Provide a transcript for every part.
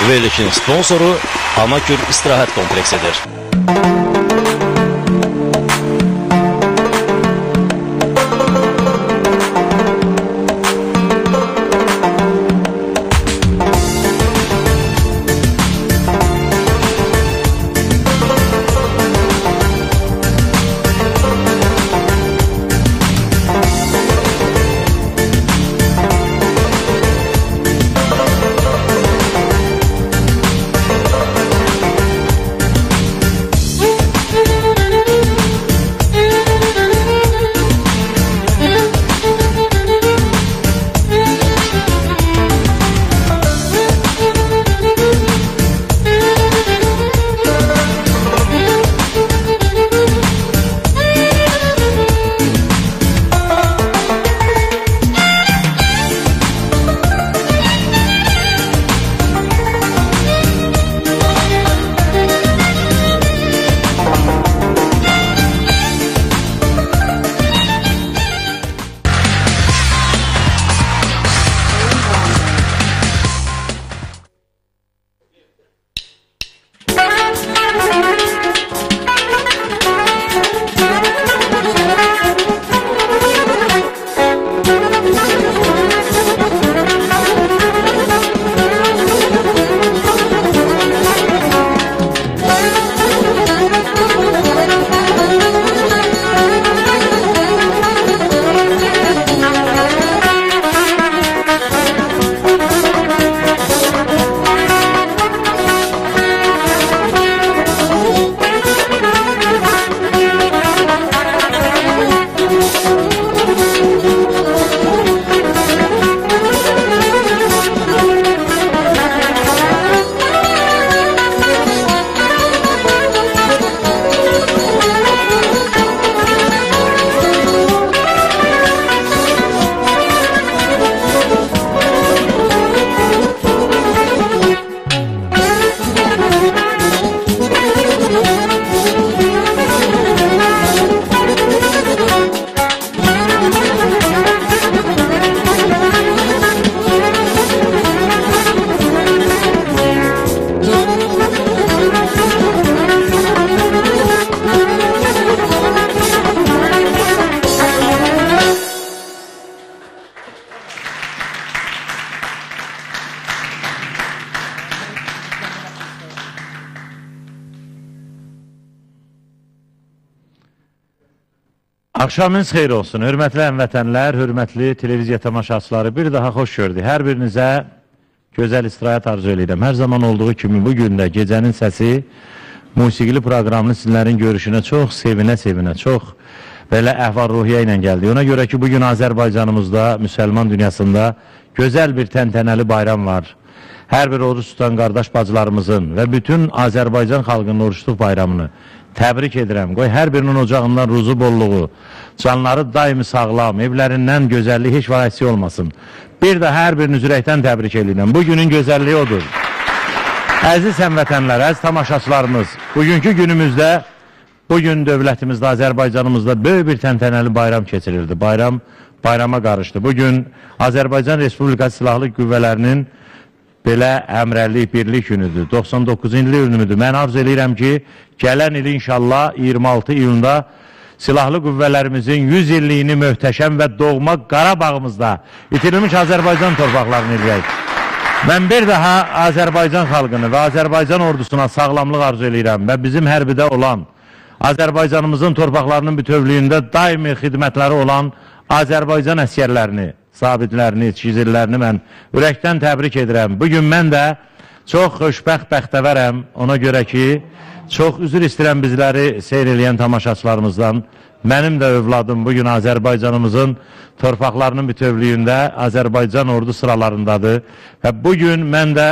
Verilişin sponsoru Amakür İstirahat Kompleksidir. Axşamınız xeyir olsun. Hörmətli həmvətənlər, hörmətli televiziya tamaşaçıları, bir daha xoş gördük. Hər birinizə gözəl istirahət arzu edirəm. Hər zaman olduğu kimi bugün də gecənin səsi musiqili proqramını sizlərin görüşünə çox sevinə-sevinə, çox belə əhval-ruhiyyə ilə gəldi. Ona görə ki, bugün Azərbaycanımızda, müsəlman dünyasında gözəl bir təntənəli bayram var. Hər bir oruç tutan qardaş bacılarımızın və bütün Azərbaycan xalqının oruçluq bayramını təbrik edirəm. Qoy hər birinin ocağından ruzu bolluğu, canları daimi sağlam, evlərindən gözəllik heç var əksi olmasın. Bir də hər biriniz ürəkdən təbrik edirəm. Bugünün gözəlliyi odur. Əziz həmvətənlər, əziz tamaşaçılarımız, bugünkü günümüzdə, bugün dövlətimizdə, Azərbaycanımızda böyük bir təntənəli bayram keçirildi. Bayrama qarışdı. Bugün Azərbaycan Respublikası Silahlı Qüvvələrinin belə əmrəllik, birlik günüdür. 99-cu ildir. Mən arzu edirəm ki, gələn il inşallah 26 iyunda silahlı qüvvələrimizin 100 illiyini möhtəşəm və doğma Qarabağımızda itirilmiş Azərbaycan torpaqlarını eləyək. Mən bir daha Azərbaycan xalqını və Azərbaycan ordusuna sağlamlıq arzu edirəm və bizim hərbidə olan Azərbaycanımızın torpaqlarının bütövlüyündə daimi xidmətləri olan Azərbaycan əsgərlərini, sabitlərini, çizirlərini mən ürəkdən təbrik edirəm. Bugün mən də çox xoşbəxt bəxtəvərəm. Ona görə ki, çox üzr istəyirəm bizləri seyr eləyən tamaşaçılarımızdan. Mənim də övladım bugün Azərbaycanımızın torpaqlarının bütövlüyündə Azərbaycan ordu sıralarındadır. Və bugün mən də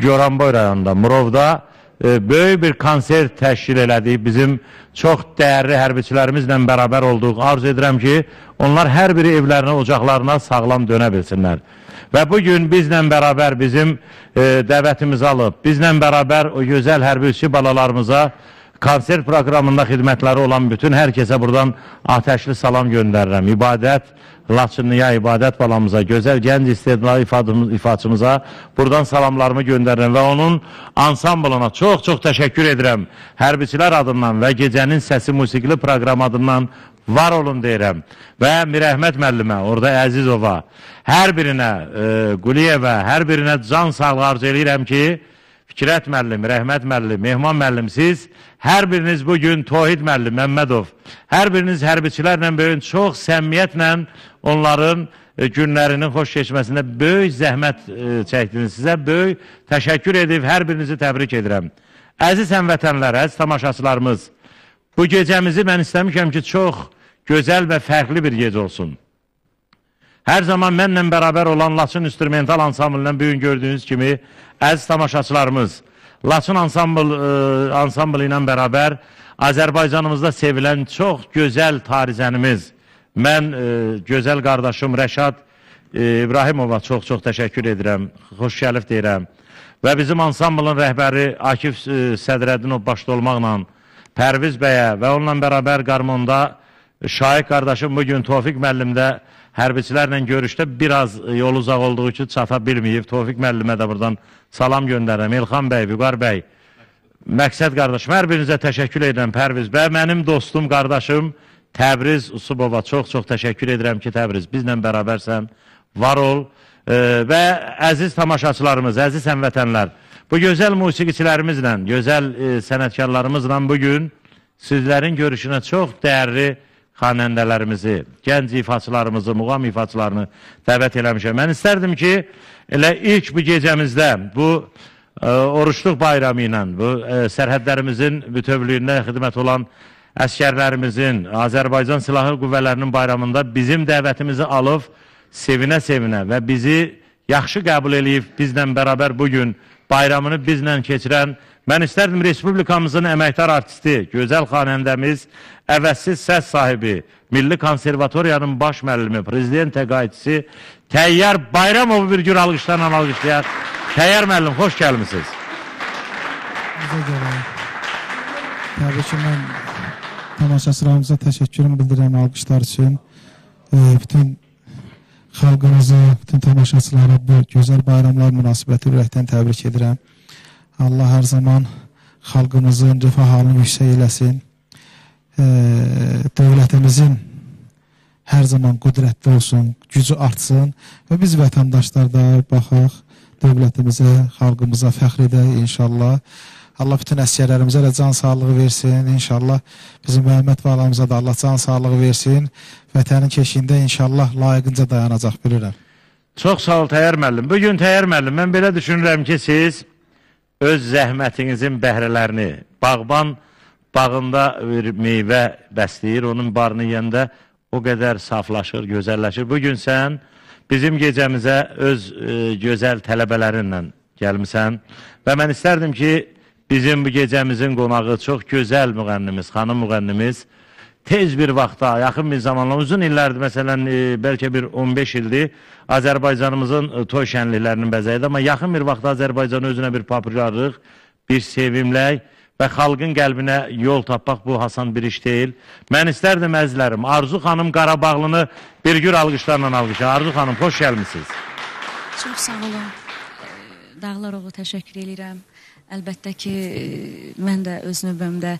Goranboy rayonunda, Murovda böyük bir konsert təşkil elədik. Bizim çox dəyərli hərbiçilərimizlə bərabər olduq. Arzu edirəm ki, onlar hər biri evlərinə, ocaqlarına sağlam dönə bilsinlər. Və bugün bizlə bərabər bizim dəvətimizi alıb, bizlə bərabər o gözəl hərbiçi balalarımıza konsert proqramında xidmətləri olan bütün hər kəsə buradan ateşli salam göndərirəm. İbadət Laçınlıya, ibadət balamıza, gözəl gənc istedadlı ifaçımıza buradan salamlarımı göndərirəm və onun ansamblına çox təşəkkür edirəm. Hərbiçilər adından və Gecənin Səsi musiqili proqram adından var olun deyirəm. Və Mirəhmət müəllimə, orada Əzizova, hər birinə, Quliyevə, hər birinə can sağlığı arzu edirəm ki, Fikrət müəllim, Rəhmət müəllim, Mehman müəllim, siz hər biriniz bugün Tohid müəllim, Məmmədov, hər biriniz hərbiçilərlə böyün çox səmimiyyətlə onların günlərinin xoş keçməsində böyük zəhmət çəkdiniz. Sizə böyük təşəkkür edib, hər birinizi təbrik edirəm. Əziz həmvətənlər, əziz tamaşaçılarımız, bu gecəmizi mən istəmişəm ki, çox gözəl və fərqli bir gecə olsun. Hər zaman mənlə bərabər olan Laçın instrumental ansamblından bugün gördüyünüz kimi, əziz tamaşaçılarımız, Laçın ansamblı ilə bərabər Azərbaycanımızda sevilən çox gözəl tarizənimiz, mən gözəl qardaşım Rəşad İbrahimova çox təşəkkür edirəm, xoş gəlib deyirəm. Və bizim ansamblın rəhbəri Akif Sədrəddinov başda olmaqla Pərviz bəyə və onunla bərabər qarmonda Şaiq qardaşım bugün Tofiq müəllimdə hərbiçilərlə görüşdə biraz yol uzaq olduğu üçün çata bilməyib. Tofiq müəllimə də buradan salam göndərirəm. Elxan bəy, Vüqar bəy, Məqsəd qardaşım, hər birinizə təşəkkür edirəm. Pərviz bəy, mənim dostum, qardaşım Təbriz Usubova, çox təşəkkür edirəm ki, Təbriz, bizlə bərabərsən, var ol. Və əziz tamaşaçılarımız, əziz həmvətənlər, bu gözəl musiqiçilərimizlə, gözəl sənətkarlarımızla bugün sizlərin görüşünə çox dəyərli xanəndələrimizi, gənc ifaçılarımızı, muğam ifaçılarını dəvət eləmişəm. Mən istərdim ki, elə ilk bu gecəmizdə, bu oruçluq bayramı ilə, bu sərhədlərimizin bütövlüyündə xidmət olan əskərlərimizin, Azərbaycan Silahlı Qüvvələrinin bayramında bizim dəvətimizi alıb, sevinə-sevinə və bizi yaxşı qəbul edib, bizlə bərabər bugün bayramını bizlə keçirən, mən istərdim Respublikamızın əməkdar artisti, gözəl xanəndəmiz, əvəzsiz səs sahibi, Milli Konservatoriyanın baş müəllimi, prezident təqaüdçisi Təyyar Bayramovu bir gür alqışlarla alqışlayaq. Təyyar müəllim, xoş gəlmişsiniz. Təbii ki, mən tamaşaçılarımıza təşəkkürümü bildirəm alqışlar üçün. Bütün xalqımızı, bütün tamaşaçıları bu gözəl bayramlar münasibəti ürəkdən təbrik edirəm. Allah hər zaman xalqımızın rifah halını yüksək eləsin. Dövlətimizin hər zaman qüdrətli olsun, gücü artsın və biz vətəndaşlar da baxaq dövlətimizə, xalqımıza fəxr edək inşallah. Allah bütün əsgərlərimizə də can sağlığı versin, inşallah bizim Məhəmməd valamıza da Allah can sağlığı versin. Vətənin keşiyində inşallah layiqincə dayanacaq bilirəm. Çox sağ ol Təyyar müəllim. Bugün Təyyar müəllim, mən belə düşünürəm ki, siz öz zəhmətinizin bəhrələrini, bağban bağında bir meyvə bəsləyir, onun barını yeyəndə o qədər saflaşır, gözəlləşir. Bugün sən bizim gecəmizə öz gözəl tələbələrinlə gəlmisən və mən istərdim ki, bizim bu gecəmizin qonağı çox gözəl müğənnimiz, xanım müğənnimiz tez bir vaxtda, yaxın bir zamanla, uzun illərdir, məsələn, bəlkə bir 15 ildir Azərbaycanımızın toy şənliklərinin bəzəyidir, amma yaxın bir vaxtda Azərbaycanı özünə bir populyarlıq, bir sevimlək və xalqın qəlbinə yol tapmaq bu hasan bir iş deyil. Mən istərdim əzizlərim, Arzu xanım Qarabağlını bir gür alqışlarla alqışlar. Arzu xanım, xoş gəlmişsiniz. Çox sağ olun. Dağlaroğlu təşəkkür edirəm. Əlbəttə ki, mən də öz növbəmdə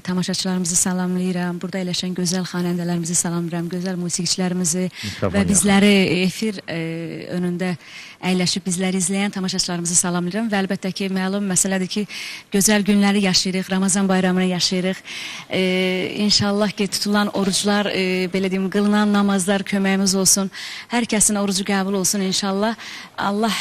tamaşaçılarımızı salamlayıram. Burada eləşən gözəl xanəndələrimizi salamlayıram, gözəl musiqiçilərimizi və bizləri efir önündə əyləşib bizləri izləyən tamaşaçılarımızı salamlayıram. Və əlbəttə ki, məlum məsələdir ki, gözəl günləri yaşayırıq, Ramazan bayramını yaşayırıq. İnşallah ki, tutulan oruclar, belə deyim, qılınan namazlar köməyimiz olsun. Hər kəsin orucu qəbul olsun inşallah. Allah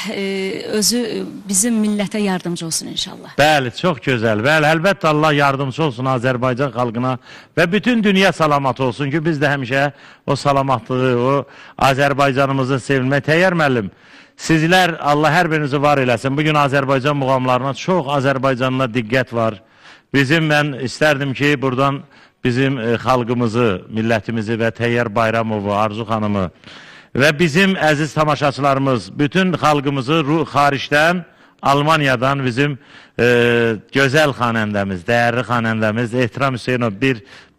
özü bizim millətə yardımcı olsun inşallah. Bəli, çox gözəl. Bəli, əlbəttə Allah yardımcı olsun Azərbaycan xalqına və bütün dünya salamat olsun ki, biz də həmişə o salamatlığı, o Azərbaycanımızı sevilmək. Təyyar müəllim, sizlər Allah hər birinizi var eləsin. Bugün Azərbaycan muğamlarına çox Azərbaycanına diqqət var. Mən istərdim ki, buradan bizim xalqımızı, millətimizi və Təyyar Bayramovu, Arzu xanımı və bizim əziz tamaşaçılarımız, bütün xalqımızı xaricdən Almaniyadan bizim gözəl xanəndəmiz, dəyərli xanəndəmiz Ehtiram Hüseynov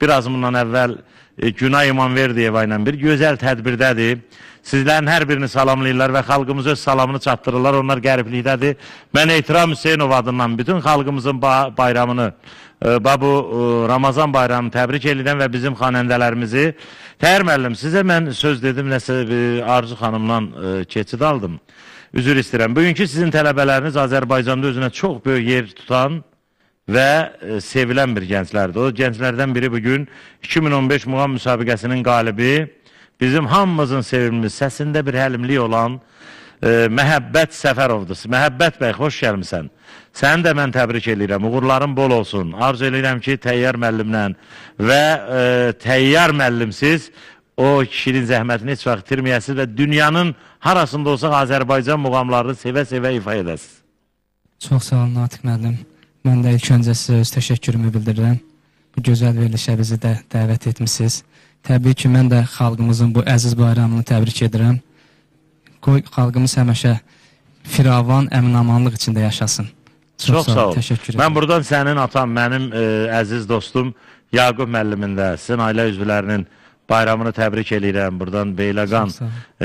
biraz bundan əvvəl Günay İmanverdiyeva ilə bir gözəl tədbirdədir. Sizlərin hər birini salamlayırlar və xalqımız öz salamını çatdırırlar. Onlar qəriblikdədir. Mən Ehtiram Hüseynov adından bütün xalqımızın bayramını, bu Ramazan bayramını təbrik edirəm və bizim xanəndələrimizi. Təhər müəllim, sizə mən söz dedim, nəsə Arzu xanımdan keçid aldım. Üzr istəyirəm. Bugünkü sizin tələbələriniz Azərbaycanda özünə çox böyük yer tutan və sevilən bir gənclərdir. O gənclərdən biri bugün 2015 muğam müsabiqəsinin qalibi, bizim hamımızın sevimli, səsində bir həlimlik olan Məhəbbət Səfərovdur. Məhəbbət bəy, xoş gəlmişsən. Səni də mən təbrik edirəm. Uğurların bol olsun. Arzu edirəm ki, Təyyar müəllimlə və Təyyar müəllimsiz o kişinin zəhmətini heç vaxt itirməyəsiniz və dünyanın harasında olsaq Azərbaycan muğamlarını sevə-sevə ifa edəsiniz. Çox sağ olun, Natiq müəllim. Mən də ilk öncə sizə öz təşəkkürümü bildirirəm. Bu gözəl verilişə bizi də dəvət etmişsiniz. Təbii ki, mən də xalqımızın bu əziz bayramını təbrik edirəm. Qoy xalqımız həmişə firavan, əminamanlıq içində yaşasın. Çox sağ ol. Təşəkkür edirəm. Mən buradan sənin atam, mənim əziz dostum Yaqub müəllimin də, sizin ailə üzvlərinin bayramını təbrik edirəm. Buradan Beyləqan,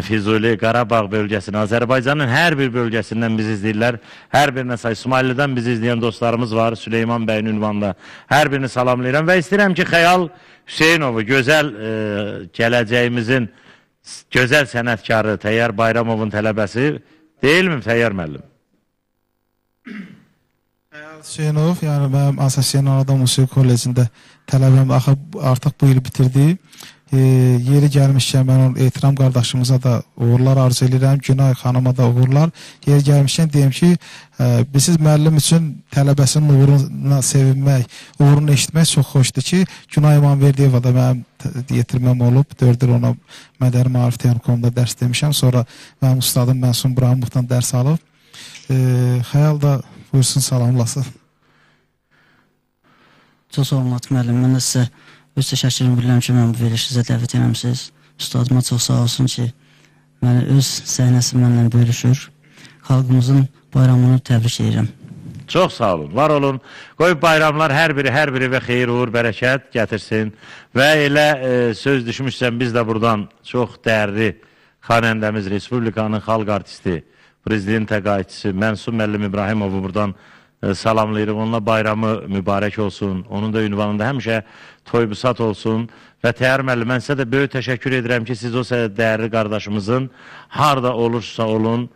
Füzuli, Qarabağ bölgəsini, Azərbaycanın hər bir bölgəsindən bizi izləyirlər. Hər birinə say, İsmailidən bizi izləyən dostlarımız var, Süleyman bəyin ünvanında. Hər birini salamlayıram və istəyirəm ki, Xəyal Hüseynovu, gözəl gələcəyimizin gözəl sənətkarı Təyyar Bayramovun tələbəsi deyilmi Təyyar müəllim? Xəyal Hüseynov, yəni mənim Asasiyan Anadolu Musiqi Kollecində tələbəm artıq bu il bitirdi. Yeri gəlmişkən mən Ehtiram qardaşımıza da uğurlar arzu edirəm, Günay xanıma da uğurlar. Yeri gəlmişkən deyim ki, siz müəllim üçün tələbəsinin uğuruna sevinmək, uğurunu eşitmək çox xoşdur ki, Günay İmanverdiyeva da mənim yetirməm olub, 4 il ona Mədəni Maarif Texnikumda dərs demişəm, sonra mənim ustadım Mənsun Burahimovdan dərs alıb. Xəyal da buyursun, salamlasın. Çox sağ olun, Natiq müəllim. Mən də sizə öz təşəkkürümü bilirəm ki, mən bu verilişinizə dəvət eləmişsiniz. Ustadıma çox sağ olsun ki, məni öz səhnəsi mənlə bölüşür. Xalqımızın bayramını təbrik edirəm. Çox sağ olun, var olun. Qoy bayramlar hər biri və xeyir, uğur, bərəkət gətirsin. Və elə söz düşmüşsən, biz də buradan çox dəyərli xanəndəmiz, Respublikanın xalq artisti, prezident təqaüdçüsü Mənsun müəllim İbrahimovu buradan salamlayırıq. Onunla bayramı mübarək olsun. Onun da ünvanında həmişə toy-busat olsun. Və Təyyar müəllim, mən sizə də böyük təşəkkür edirəm ki, siz o dəyərli qardaşımızın harada olursa olun,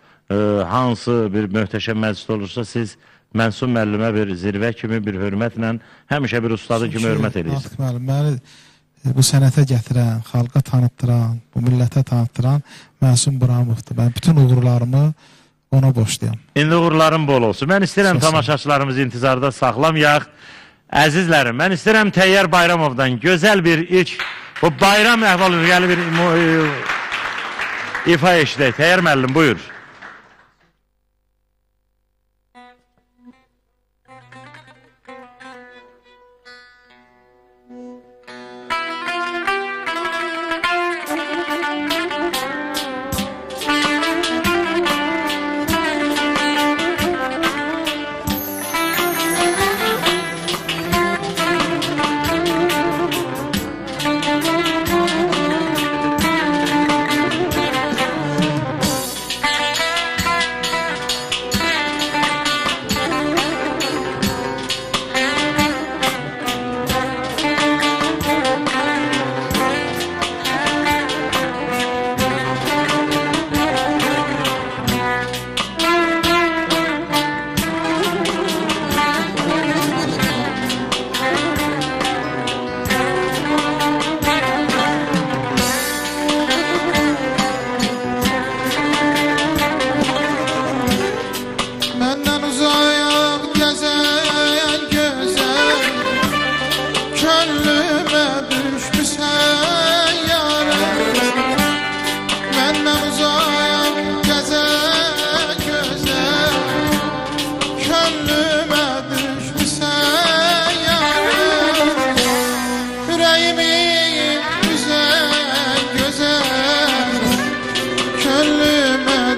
hansı bir möhtəşəm məclisdə olursa, siz Mənsun müəllimə bir zirvə kimi, bir hörmətlə, həmişə bir ustadı kimi hörmət edirsiniz. Natiq müəllim, məni bu sənətə gətirən, xalqa tanıtdıran, bu millətə tanıtdıran Mənsun Burahimovdur. Mən bütün uğurlarımı ona boşlayam. İndi uğurlarım bol olsun. Mən istəyirəm tamaşaçılarımızı intizarda saxlamayaq. Əzizlərim, mən istəyirəm Təyyar Bayramovdan gözəl bir ilk, bu bayram əhval-ruhiyyəli bir ifa eşidək. Təyyar müəllim, buyur.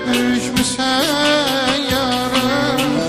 düşmüşsən yarım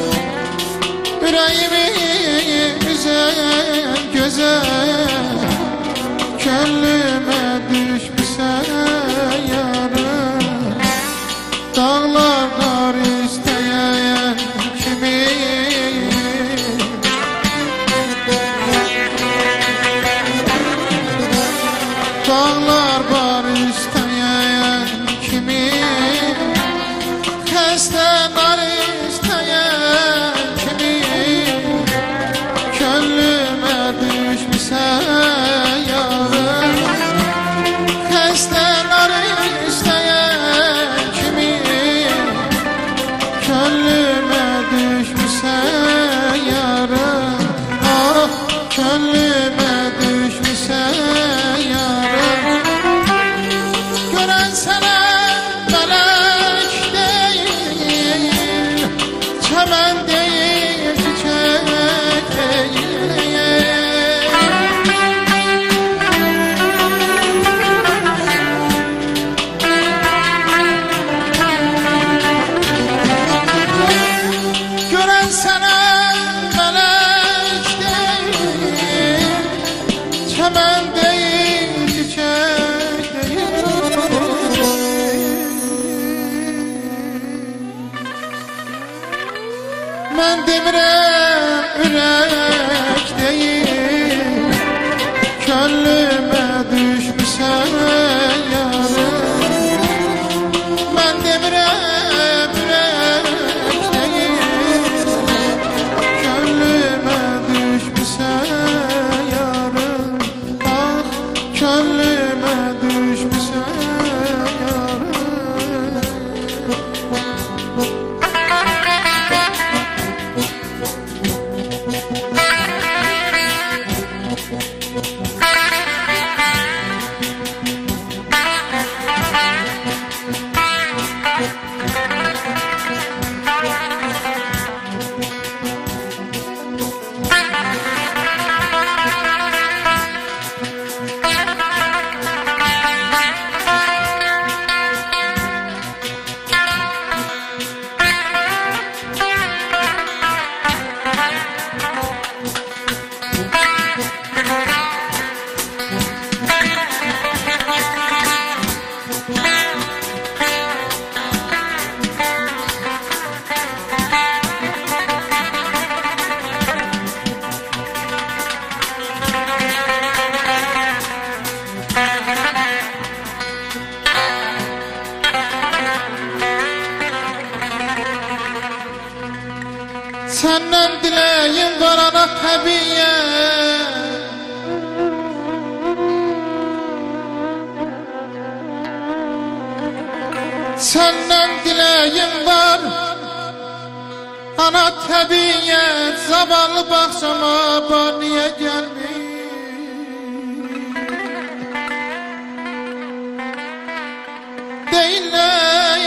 Mən demirəm ürək deyil, könlümə düşmüsən yarım. Mən demirəm ürək deyil, könlümə düşmüsən yarım. Ah, könlümə düşmüsən yarım. Səndən diləyim var ana təbiyyə, səndən diləyim var ana təbiyyə. Zavallı bağçama bar niyə gəlmir? Deyirlər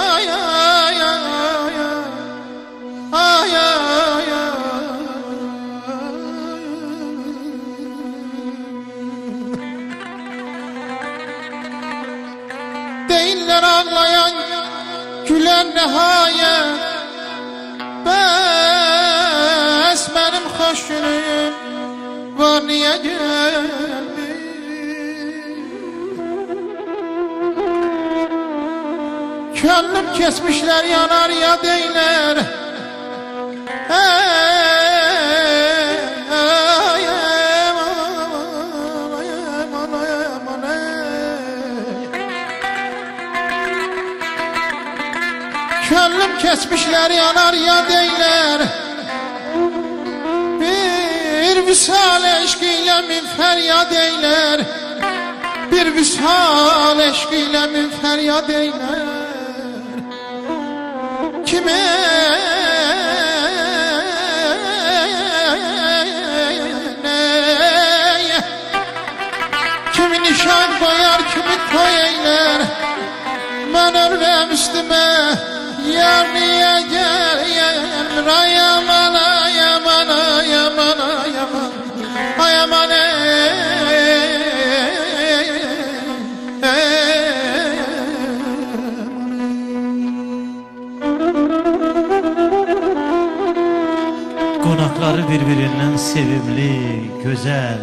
ay ay ay ay ay ay ay. Deyirlər ağlayan gülen nihayet. Bəs mənim xoş günüm var niyə gəlmir? Könlüm kesmişler yanar ya deylər. Könlüm kesmişler yanar ya deylər. Bir vüsal eşqiyle min feryad eyler. Bir vüsal eşqiyle min feryad eyler. Kime kimi nişan koyar, kimi toy eyler. Ben ölürüm üstüme yar niye gel yaman yaman yaman yaman yaman Konakları birbirinden sevimli, güzel.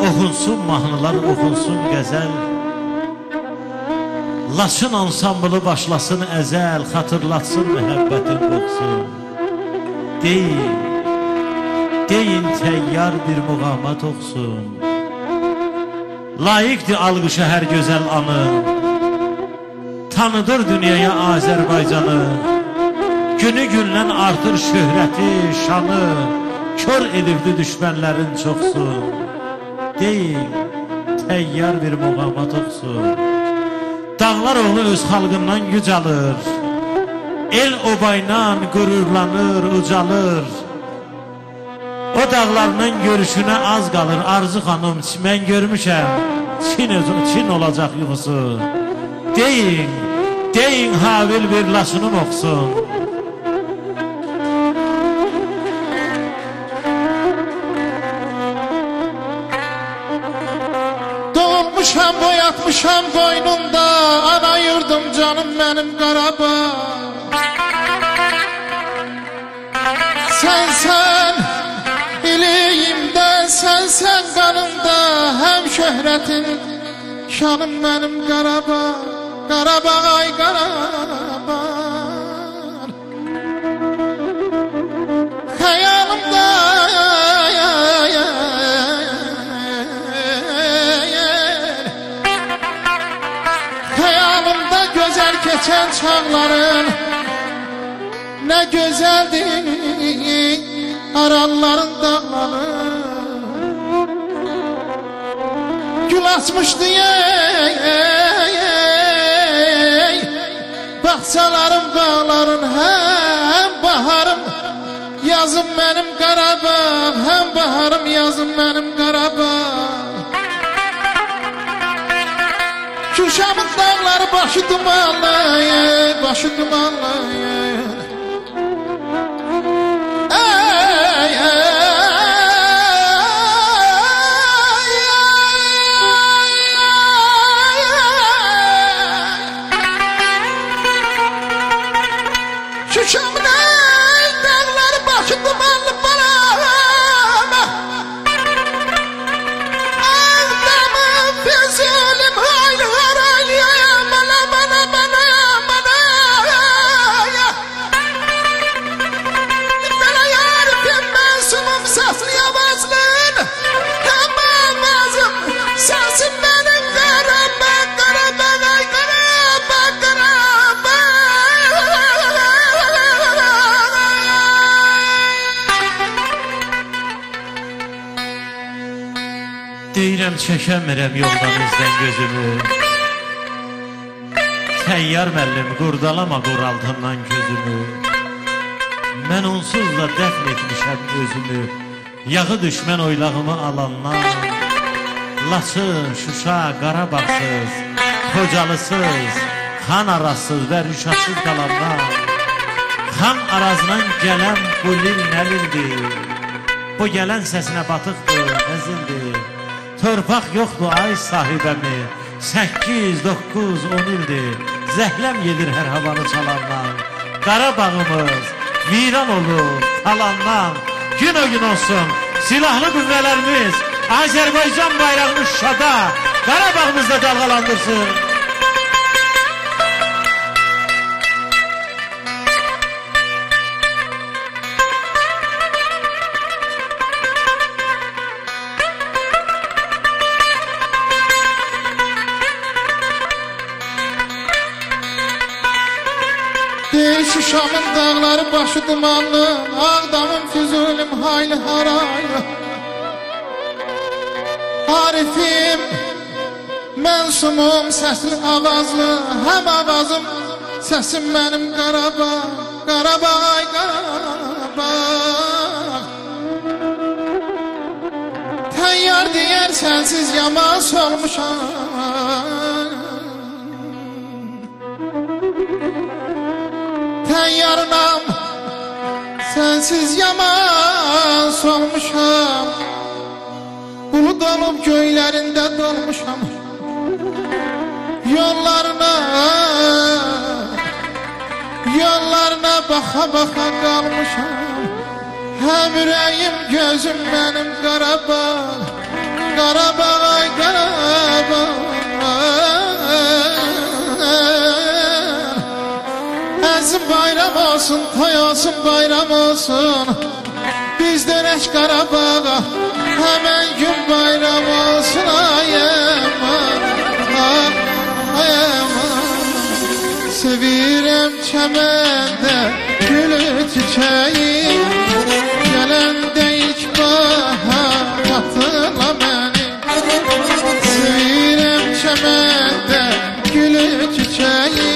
Okunsun mahnılar, okunsun gəzəl. Laçın ansamblı başlasın əzəl, xatırlatsın məhəbbətin qoxsun. Deyin təyyar bir muğama toxsun. Layiqdir alqışa hər gözəl anı, tanıdır dünyaya Azərbaycanı. Günü gündən artır şöhrəti, şanı, kör edibdi düşmənlərin çoxsun. Deyin təyyar bir muğama toxsun. Dağlar oğlu öz xalqından güc alır, el obayla qürurlanır, ucalır. O dağlarının görüşünə az qalır. Arzu xanım, mən görmüşəm, Çin olacaq yuxusu. Deyin Habil bir laşınım oxusun. Doğulmuşam, boyatmışam boynumda, ana yurdum canım benim Qarabağ. Sen iliyimdə, sen qanımda, hem şöhretin şanım benim Qarabağ. Qarabağ ay Qarabağ. Xəyalımda Xəyalımda gözəl keçən çağların Nə gözəldir Aralların dağları Gül açmışdı Bağçaların, bağların Həm baharım Yazım mənim Qarabağ Həm baharım yazım mənim Qarabağ Kürşamın dağları başı dumanlı Başı dumanlı Kürşamın dağları başı dumanlı bana Ağdamın füzulim hayli haraylı Bana Bana yarifim mensumum saslı yavazlın Tamam ağzım sesim benim Qarabağ Qarabağ ay Qarabağ Qarabağ Deyirəm çəkəmirəm yoldan izdən gözümü Təyyar məllim qurdalama quraldından gözümü Mən onsuz da dəfn etmişəm özümü Yağı düşmən oylağımı alandan Laçın, Şuşa, Qarabağsız Xocalısız, xan arasız və rüşatsız qalandan Xan arazından gələn bu lil nəlildir Bu gələn səsinə batıqdır, əzildir Torpaq yoxdur ay sahibəmi 8, 9, 10 ildir Zəhləm yedir hər havanı çalandan Qarabağımız viran olur talandan Gün o gün olsun silahlı qüvvələrimiz Azərbaycan bayrağını Şuşada Qarabağımızda dalğalandırsın Şuşamın dağları başı dumanlı Ağdamın füzulim hayli haraylı Arifim Mensumum sesli avazlı Hem avazım sesim benim Qarabağ Qarabağ ay Qarabağ Təyyar deyər sensiz yaman solmuşam Təyyarınam sensiz yaman solmuşam Bulut olup göylərində dolmuşam Yollarına baxa baxa qalmışam Həm ürəyim gözüm mənim Qarabağ Qarabağ ay Qarabağ Əzim bayram olsun, toy olsun, bayram olsun Biz dönək Qarabağa Həmən gün bayram olsun Ay aman, ay aman Sevirəm çəməndə gülü çiçəyi Gələndə ilk bahar hatırla məni Sevirəm çəməndə gülü çiçəyi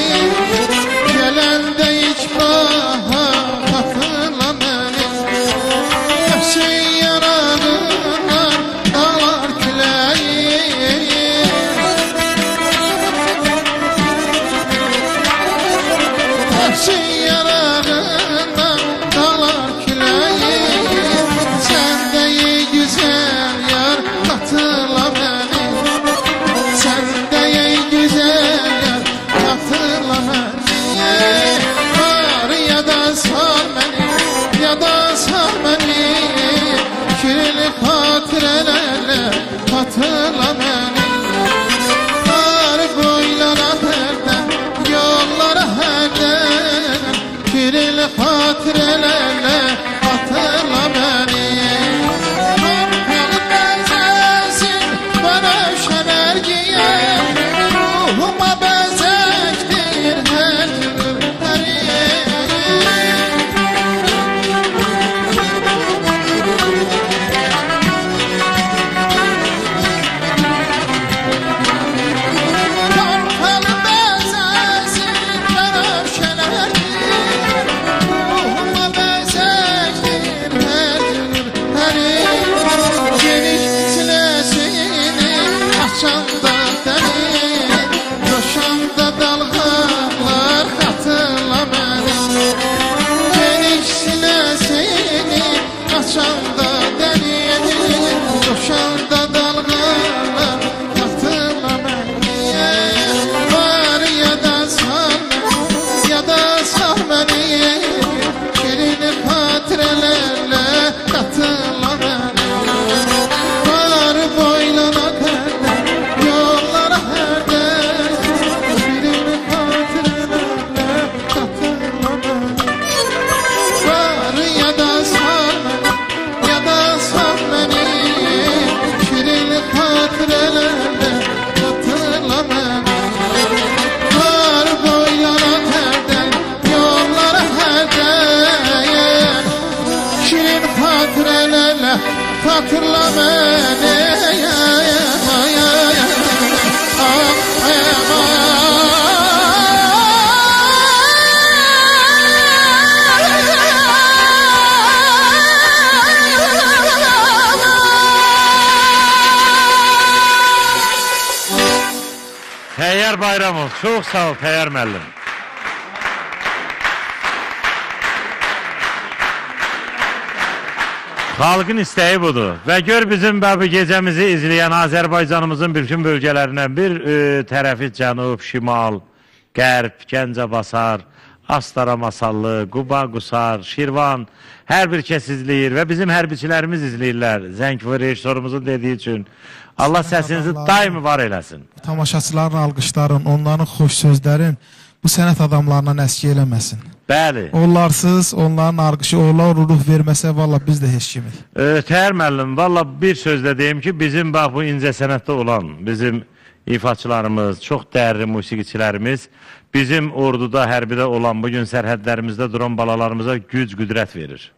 Gələndə ilk bahar hatırla məni Həşin yanağından dağlar küləyi Həşin yanağından dağlar küləyi Sən də güzel xatırla məni Təyyar Bayramov, çox sağ ol Təyyar müəllim. Xalqın istəyi budur və gör bizim bu gecəmizi izləyən Azərbaycanımızın bütün bölgələrindən bir tərəfi cənub, şimal, qərb, Gəncəbasar, Astara Masallı, Quba, Qusar, Şirvan hər bir kəs izləyir və bizim hərbiçilərimiz izləyirlər. Zəngvur rejissorumuzun dediyi üçün. Allah səsinizi daimi var eləsin. Tamaşaçıların alqışların, onların xoş sözlərin bu sənət adamlarından əski eləməsin. Bəli. Onlarsız, onların alqışı, onlar ruh verməsə, valla biz də heç kimi. Təhər müəllim, valla bir sözlə deyim ki, bizim bax bu incə sənətdə olan, bizim ifaçılarımız, çox dəyərli musiqiçilərimiz, bizim orduda, hərbidə olan, bugün sərhədlərimizdə duran balalarımıza güc, qüdrət verir.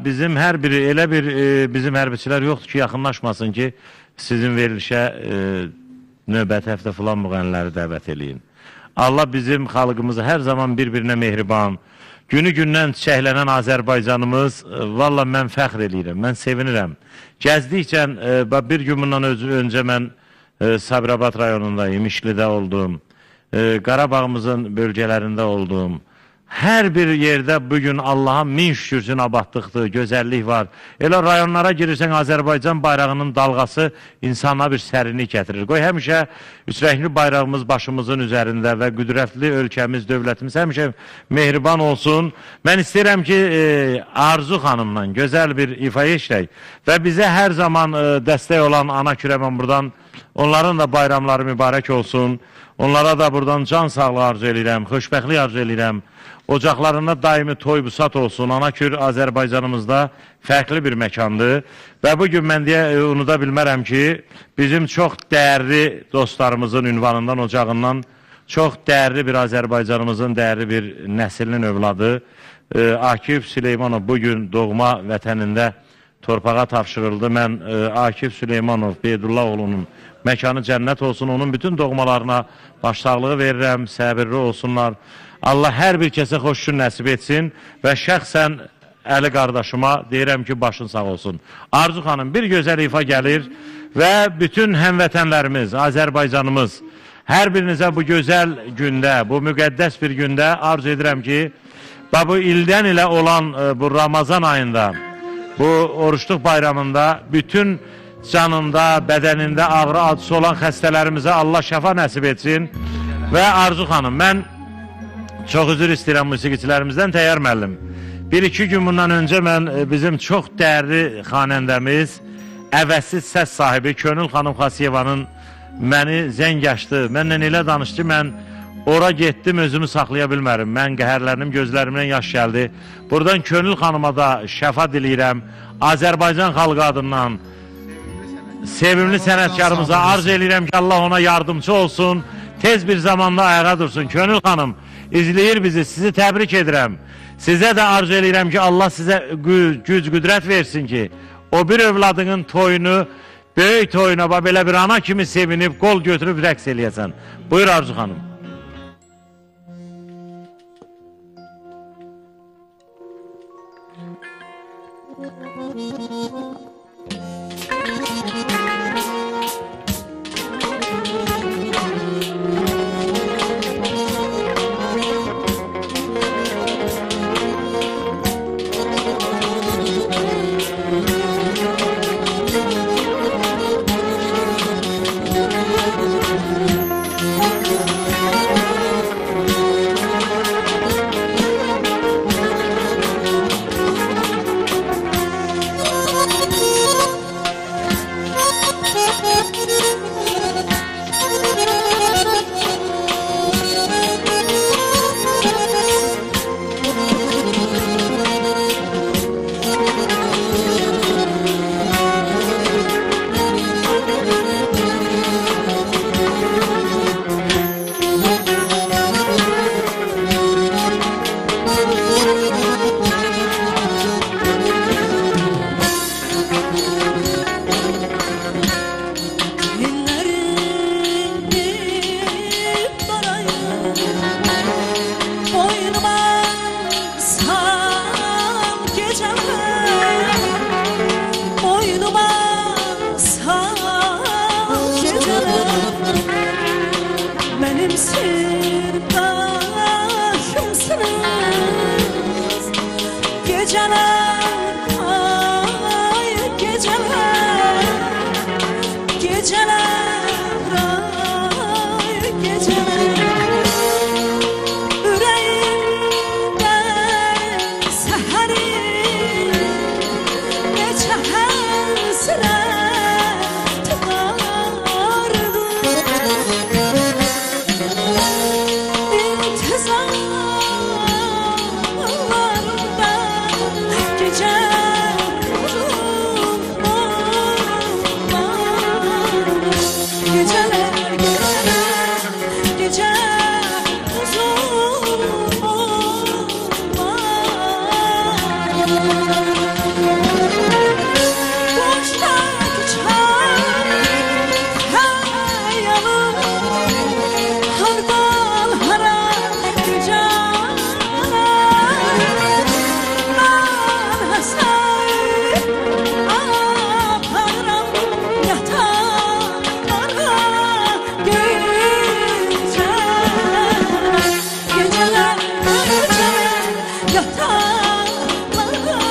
Bizim hər biri, elə bir bizim hərbiçilər yoxdur ki, yaxınlaşmasın ki, sizin verilişə növbəti həftə filan müğənniləri dəvət eləyin. Allah bizim xalqımızı hər zaman bir-birinə mehriban, günü-gündən çiçəklənən Azərbaycanımız, valla mən fəxr eləyirəm, mən sevinirəm. Gəzdikcə, bir gün bundan öncə mən Sabirabad rayonundayım, İşlidə oldum, Qarabağımızın bölgələrində oldum. Hər bir yerdə bugün Allaha min şükürsün abadlıqdır, gözəllik var. Elə rayonlara girirsən, Azərbaycan bayrağının dalğası insana bir sərinlik gətirir. Qoy həmişə üçrəngli bayrağımız başımızın üzərində və qüdrətli ölkəmiz, dövlətimiz həmişə mehriban olsun. Mən istəyirəm ki, Arzu xanımla gözəl bir ifa işlək və bizə hər zaman dəstək olan ana kürəmən buradan, onların da bayramları mübarək olsun. Onlara da buradan can sağlığı arzu edirəm, xoşbəxtlik arzu edirəm. Ocaqlarında daimi toy-busat olsun. Anakür Azərbaycanımızda fərqli bir məkandır. Və bugün mən unuda bilmərəm ki, bizim çox dəyərli dostlarımızın ünvanından, ocağından çox dəyərli bir Azərbaycanımızın dəyərli bir nəslinin övladı Akif Süleymanov bugün doğma vətənində torpağa tapşırıldı. Mən Akif Süleymanov Beydullah oğlunun məkanı cənnət olsun, onun bütün doğmalarına başsağlığı verirəm, səbirli olsunlar. Allah hər bir kəsə xoşun nəsib etsin və şəxsən Əli qardaşıma deyirəm ki, başın sağ olsun. Arzu xanım, bir gözəl ifa gəlir və bütün həmvətənlərimiz, Azərbaycanımız, hər birinizə bu gözəl gündə, bu müqəddəs bir gündə arzu edirəm ki, bu ildən ilə olan bu Ramazan ayında, bu oruçluq bayramında bütün canında, bədənində ağrı acısı olan xəstələrimizə Allah şəfa nəsib etsin. Və Arzu xanım, mən çox üzr istəyirəm musiqiçilərimizdən, Təyyar müəllim. Bir-iki gün bundan öncə mən bizim çox dəyərli xanəndəmiz, əvəzsiz səs sahibi Könül xanım Xasiyevanın məni zəng açdı. Mənlə elə danışdı, mən ora getdim, özümü saxlaya bilmərim. Mən qəhərlərim, gözlərimdən yaş gəldi. Buradan Könül xanıma da şəfa diləyirəm. Azərbaycan xalqı adından sevimli sənətkarımıza arz edirəm ki, Allah ona yardımcı olsun, tez bir zamanda ayağa dursun. Könül xanım izləyir bizi, sizi təbrik edirəm. Sizə də arzu edirəm ki, Allah sizə güc, qüdrət versin ki, o bir övladının toyunu, böyük toyuna, belə bir ana kimi sevinib, qol götürüb rəqs eləyəsən. Buyur Arzu xanım. benimsin başımsınız. Geceler ay geceler, geceler ay geceler. Yüreğimden seherim neçe hasret vardı. İntizarlarımda gece uzun olmaz. Geceler geceler gece uzun olmaz. Boştaki çay hayalım hardan hara gücalar. Ben hasret aparam yataklara geceler. Geceler geceler yataklara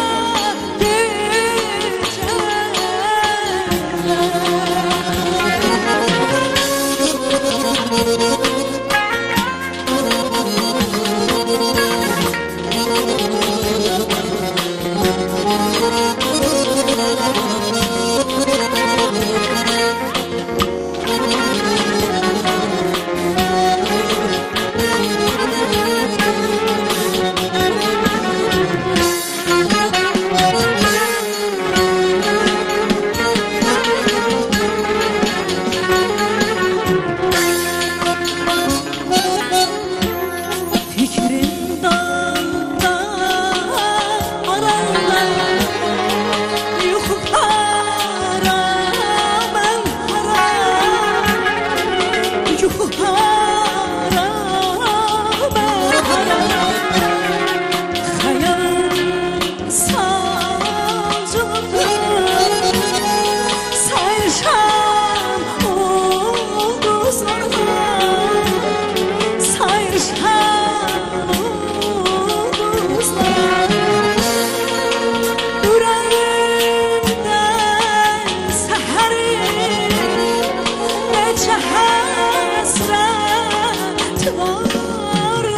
fikrim dağda ararlar. Yuhu hara ben hara, yuhu hara ben hara. Hayal sancıdır sayrışan ulduzlarla, sayrışan ulduzlar. Yüreğimden seherim neçe hasret vardı.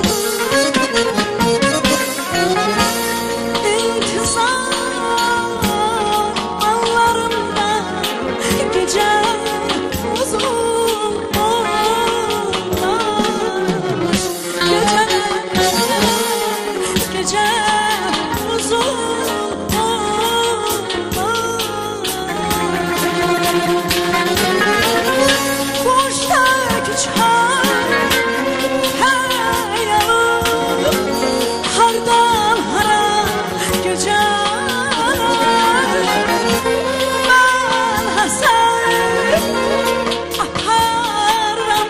İntizarlarımda gece uzun olmaz. Geceler gece uzun olmaz. Boştaki çay hayalım hardan hara geceler. Ben hasret aparam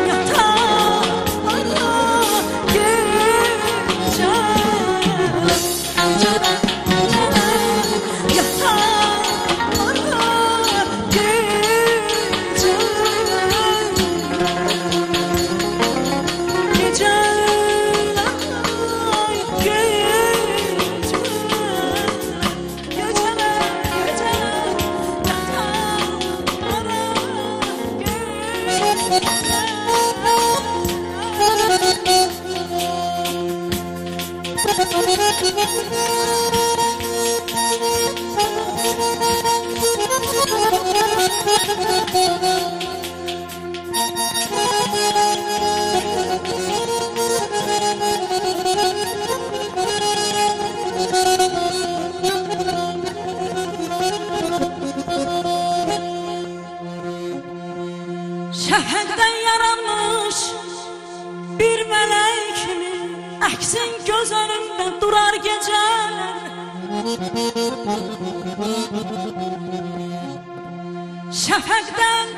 yataklara geceler. Geceler geceler yataklara Şəhərdən yaranmış bir mələk kimi əksin göz önündə durar gecələr. Şəfəqdən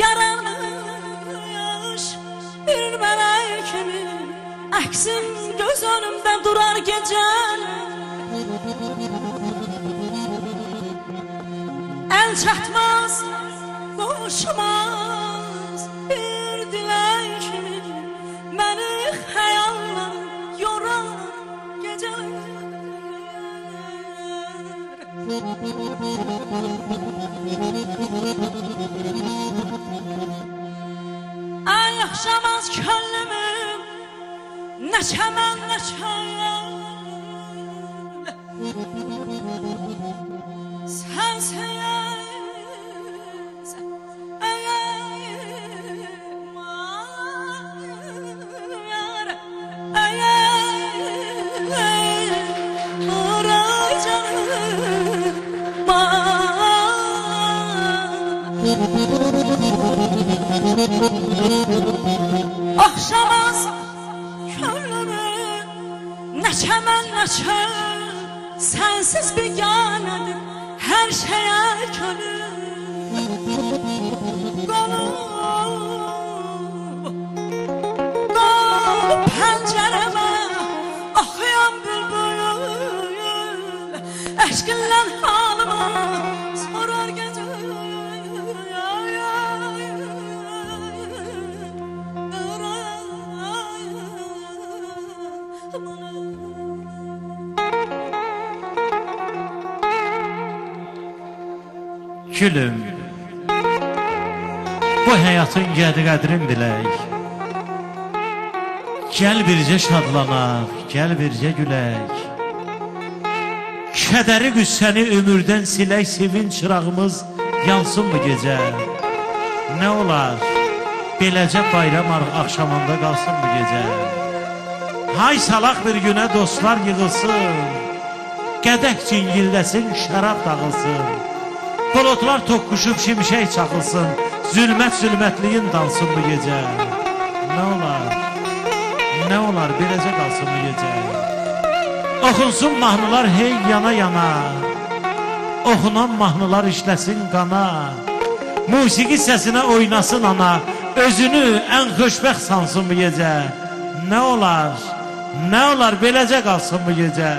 yaranmış bir mələk kimi əksin göz önündə durar gecələr. El çatmaz, boşmaz bir dile yaşamaz könlümüm, nə çəmən, nə çayır. Sensiz Akşamaz könlümün, nə çəmən, nə çöl, sensiz biganədir her şeye könül. Qolub pəncərəmə axıyan bülbül, eşqinlə halımı sorar gecə. Gülüm, bu həyatın qədrin bilək. Gəl bircə şadlanaq, gəl bircə gülək. Kədəri qüssəni ömürdən silək, sevinç çırağımız yansın mı gecə? Nə olar, beləcə bayram axşamında qalsın mı gecə? Hay salaq bir günə dostlar yığılsın, qədək cingildəsin, şərab dağılsın. Bulutlar toqquşub şimşək çaxılsın, zülmət-zülmətliyin dansın bu gecə. Nə olar, beləcə qalsın bu gecə. Oxunsun mahnılar hey yana yana, oxunan mahnılar işləsin qana. Musiqi səsinə oynasın ana, özünü ən xoşbəxt sansın bu gecə. Nə olar, beləcə qalsın bu gecə.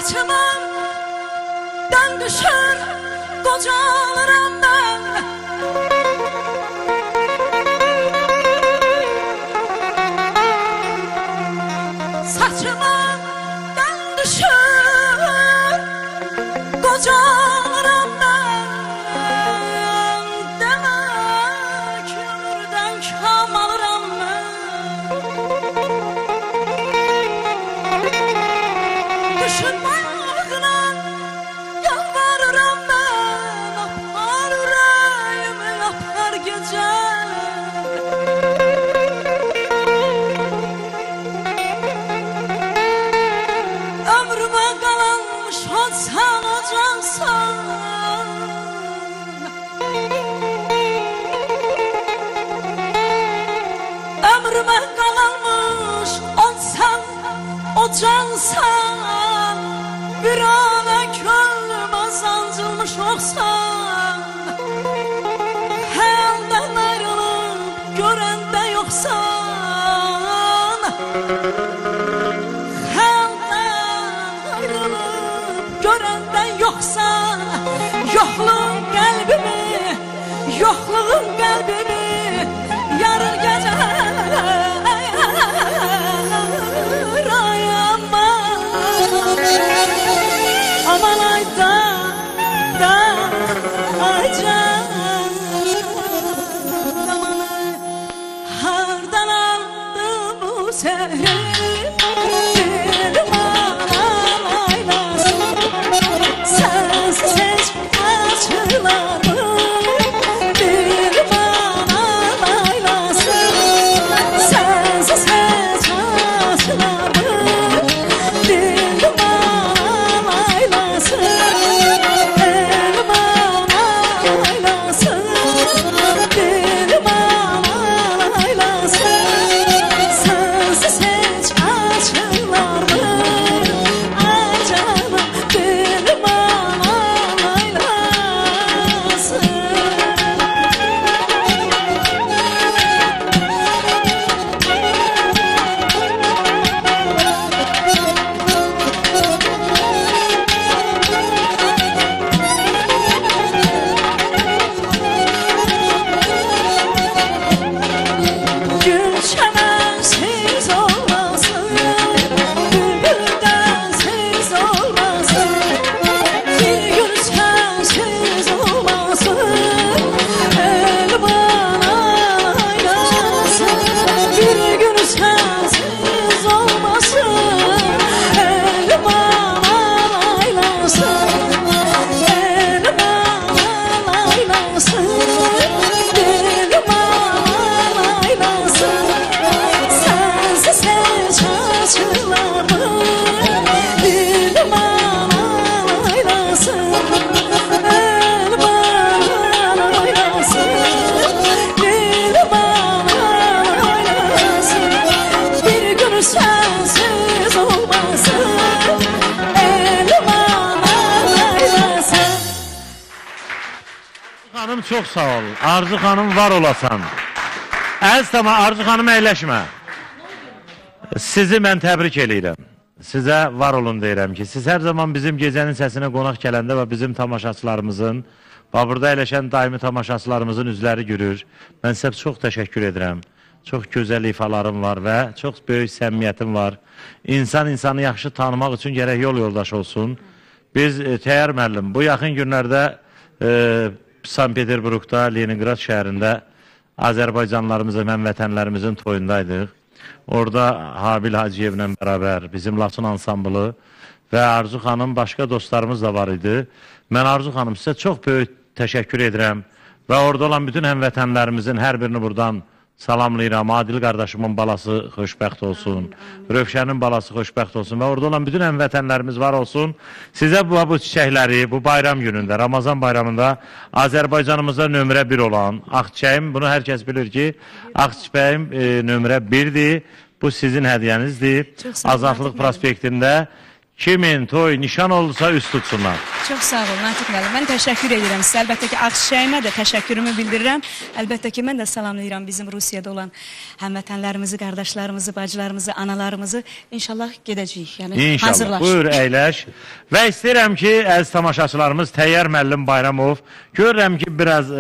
Saçımdan düşür, qocalıram ben. Saçımdan düşür, qocalıram ben. Demek ömürden kam alıram ben. Düşünme yalvarıram ben, apar yüreğimi yapar gece. Ömrüme kalanmış olsan ocaksan, ömrüme kalanmış olsan ocaksan, bir ana könlüme sancılmış olsan, hayalden ayrılıp görende yoksan, hayalden ayrılıp görende yoksan, yokluğun kalbimi yarır gece. Aman aycan, hardan aldı bu sehri, bir manam aylasın, sensiz açılarım, bir manam aylasın, sensiz açılarım, bir manam aylasın. Sensiz çox sağ ol. Arzu xanım var olasan. Əziz tamam, Arzu xanım əyləşmə. Sizi mən təbrik eləyirəm. Sizə var olun deyirəm ki, siz hər zaman bizim gecənin səsinə qonaq gələndə və bizim tamaşaçılarımızın, burada əyləşən daimi tamaşaçılarımızın üzləri gülür. Mən sizə çox təşəkkür edirəm. Çox gözəl ifalarım var və çox böyük səmimiyyətim var. İnsan insanı yaxşı tanımaq üçün gərək yol yoldaş olsun. Biz Təyyar müəllim, bu yaxın günlərdə Sankt Peterburqda, Leningrad şəhərində Azərbaycanlarımızın, həmvətənlərimizin toyundaydıq. Orada Habil Hacıyevlə bərabər bizim Laçın ansamblı və Arzu xanım, başqa dostlarımız da var idi. Mən Arzu xanım sizə çox böyük təşəkkür edirəm və orada olan bütün həmvətənlərimizin hər birini buradan salamlayıram. Adil qardaşımın balası xoşbəxt olsun, Rövşənin balası xoşbəxt olsun və orada olan bütün həmvətənlərimiz var olsun. Sizə bu çiçəkləri bu bayram günündə, Ramazan bayramında Azərbaycanımızda nömrə 1 olan Ağçiçəyim, bunu hər kəs bilir ki, Ağçiçəyim nömrə 1-dir. Bu sizin hədiyyənizdir. Azadlıq prospektində kimin toy nişan olursa üst tutsunlar. Çox sağ olun Natiq müəllim. Mən təşəkkür edirəm sizə. Əlbəttə ki, Ağçiçəyimə də təşəkkürümü bildirirəm. Əlbəttə ki, mən də salamlayıram bizim Rusiyada olan həmvətənlərimizi, qardaşlarımızı, bacılarımızı, analarımızı. İnşallah gedəcəyik. Yəni İnşallah. Hazırlaş. Buyur, əyləş. Və istəyirəm ki, əziz tamaşaçılarımız Təyyar müəllim Bayramov görürəm ki, biraz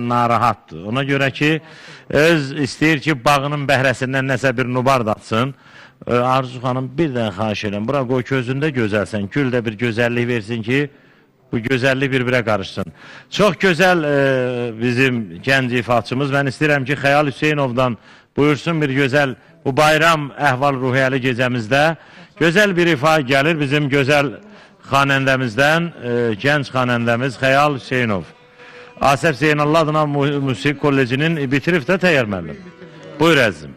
narahatdır. Ona görə ki, öz istəyir ki, bağının bəhrəsindən nəsə bir nubar da atsın. Arzu xanım bir də xahiş edirəm. Bura qoy közündə gözəlsən. Gül də bir gözəllik versin ki, bu gözəllik bir-birə qarışsın. Çox gözəl bizim gənc ifaçımız. Mən istəyirəm ki, Xəyal Hüseynovdan buyursun bir gözəl bu bayram əhval-ruhiyyəli gecəmizdə. Gözəl bir ifa gəlir bizim gözəl xanəndəmizdən, gənc xanəndəmiz Xəyal Hüseynov. Asəf Zeynallah adına Musiqi Kollecinin bitirib də Təyyar müəllim. Buyur əzizim.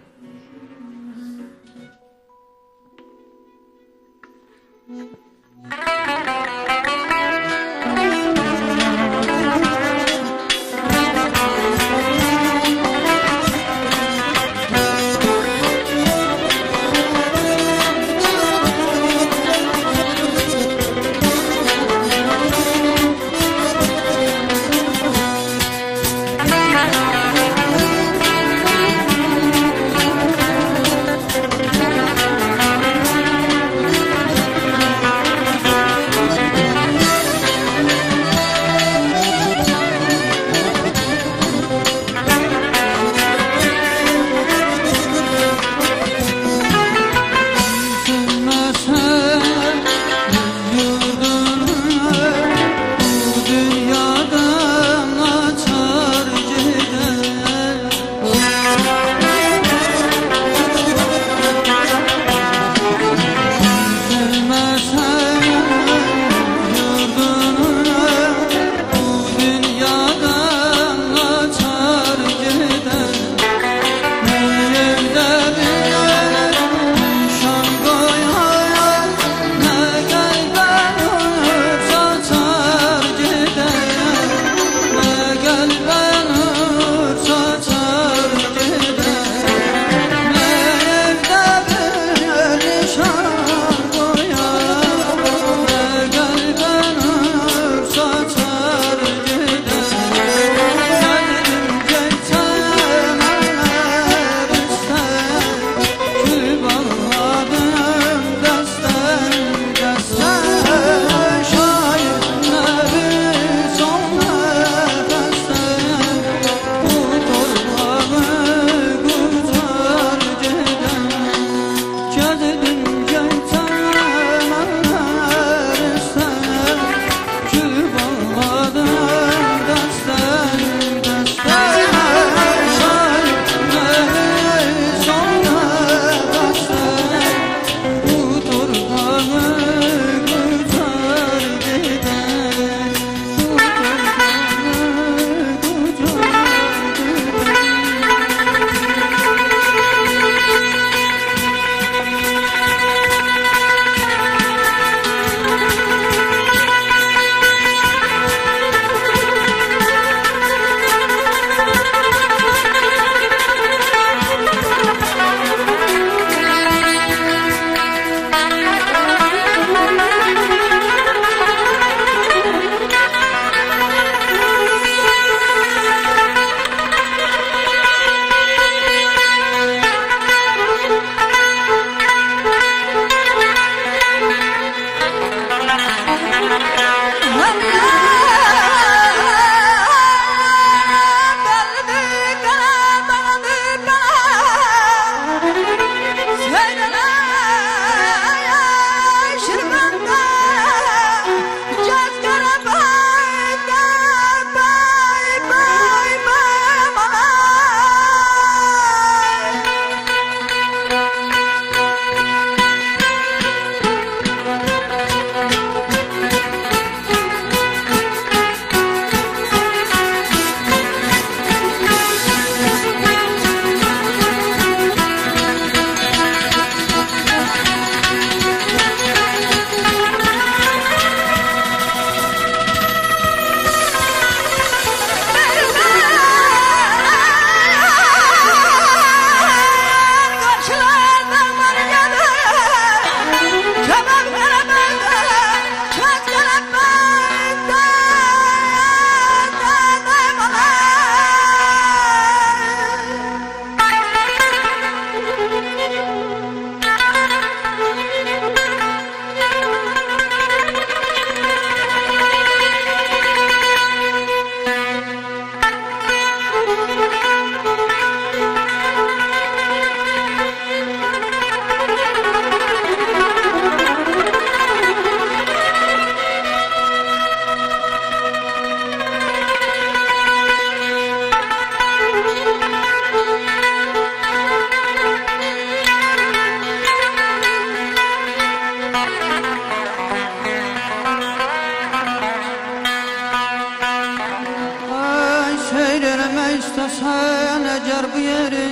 eğer bu yeri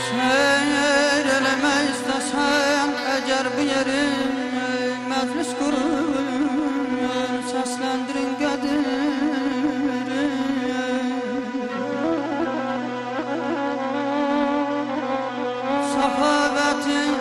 seyir eleme istesen eğer bu yeri meclis kurun seslendirin kaderi sahabetin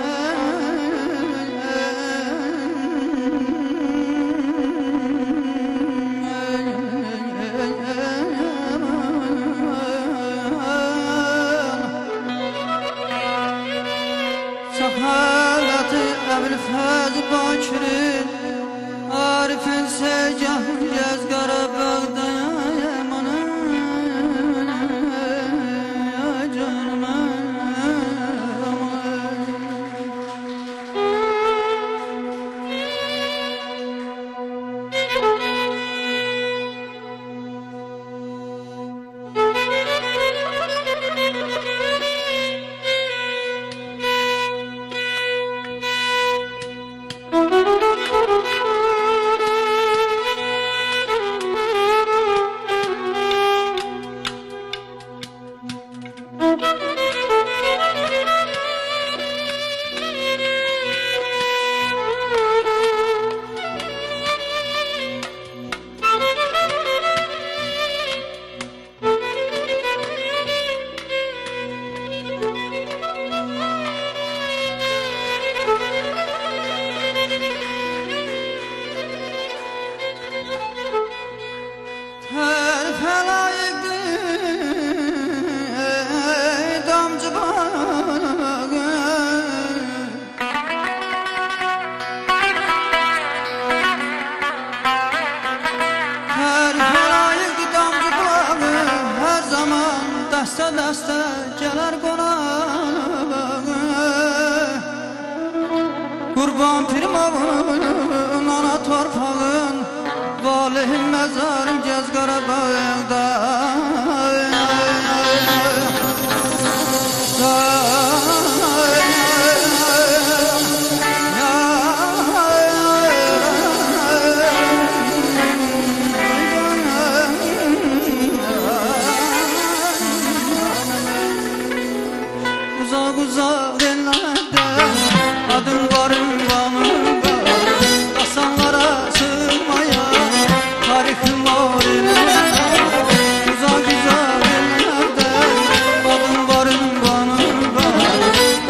sahabeti Ebu'l-Fazl Bakir'in Arif'in secah yazgara bağdayım ona canıma Dəstə dəstə gələr qonaq Qurban Pirimavın ana torpağın Valihim məzarın gəz Qarabağda Uzak uzak ellerde adım varım vanımda Hasanlara sığmaya tarihim var elimde Uzak uzak ellerde adım varım vanımda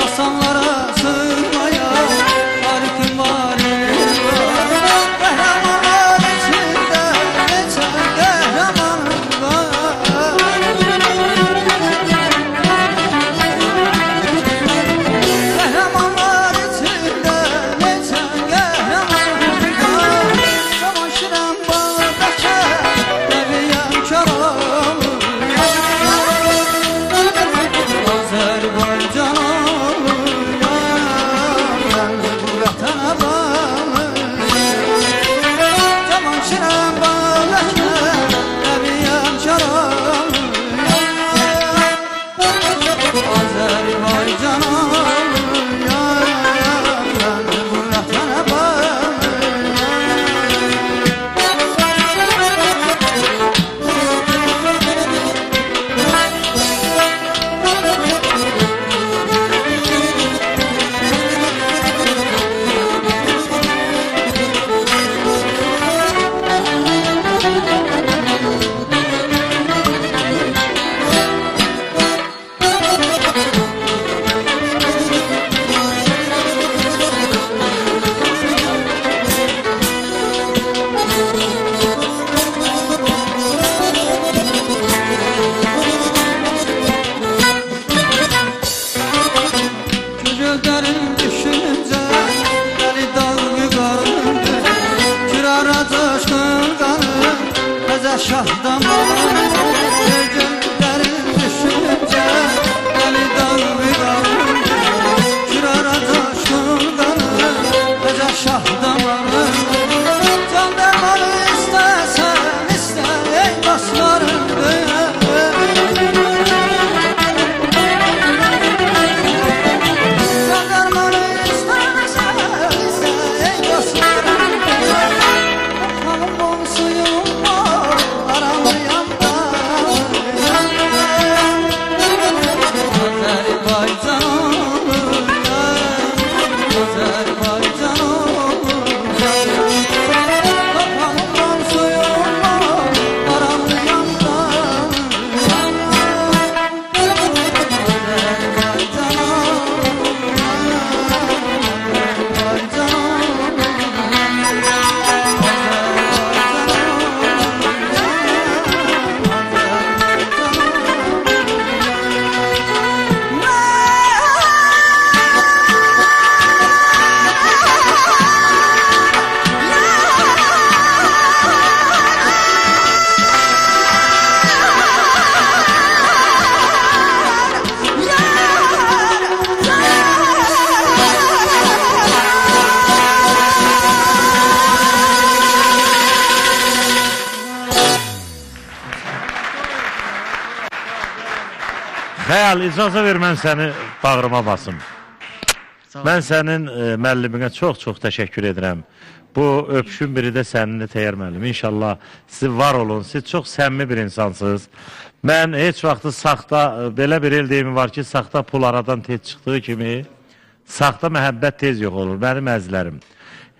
Hasanlara sığmaya tarihim var elimde Kahramanlar içinde geçen kahramanım var Kahramanlar içinde geçen kahramanım var Savaşıram bağdaki deviyem Kemal'ım Azerbaycan'ım ben bu vatana bağlıyım Savaşıram bağdaki deviyem Kemal'ım Azerbaycan'ım Gözlerim düşünce deli dağ yukarımda Kürara coşkun kanım Eze şah damarımda Gözlerim düşünce deli dağ yukarımda Kürara coşkun kanım Eze şah damarımda Can dermanı istesen iste ey dostlarım Halım suyum var Xəyal, icazə ver mən səni bağrıma basım. Mən sənin müəlliminə çox təşəkkür edirəm. Bu öpüşün biri də səninlə Təyyar müəllim. İnşallah siz var olun, siz çox səmimi bir insansınız. Mən heç vaxtı saxta, belə bir el deyimi var ki, saxta pul aradan tez çıxdığı kimi, saxta məhəbbət tez yox olur, mənim əzlərim.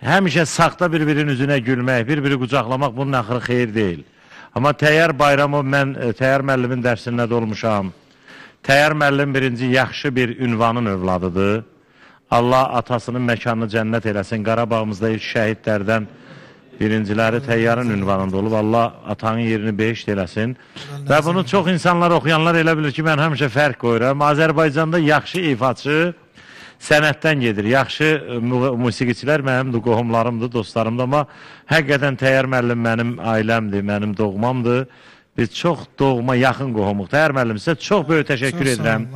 Həmişə saxta bir-birinin üzünə gülmək, bir-biri qucaqlamaq bunun axırı xeyir deyil. Amma Təyyar Bayramov, mən Təyyar müəllimin dərsində də olmuşam. Təyyar müəllim birinci yaxşı bir ünvanın övladıdır. Allah atasının məkanını cənnət eləsin. Qarabağımızda ilk şəhidlərdən birinciləri Təyyarın ünvanında olub. Allah atanın yerini behişt eləsin. Və bunu çox insanlar, oxuyanlar elə bilir ki, mən həmişə fərq qoyuram. Azərbaycanda yaxşı ifaçı sənətdən gedir. Yaxşı musiqiçilər mənim qohumlarımdır, dostlarımdır. Amma həqiqətən Təyyar müəllim mənim ailəmdir, mənim doğmamdır. Biz çox doğma, yaxın qohumuq. Təyyar müəllim, sizə çox böyük təşəkkür edirəm.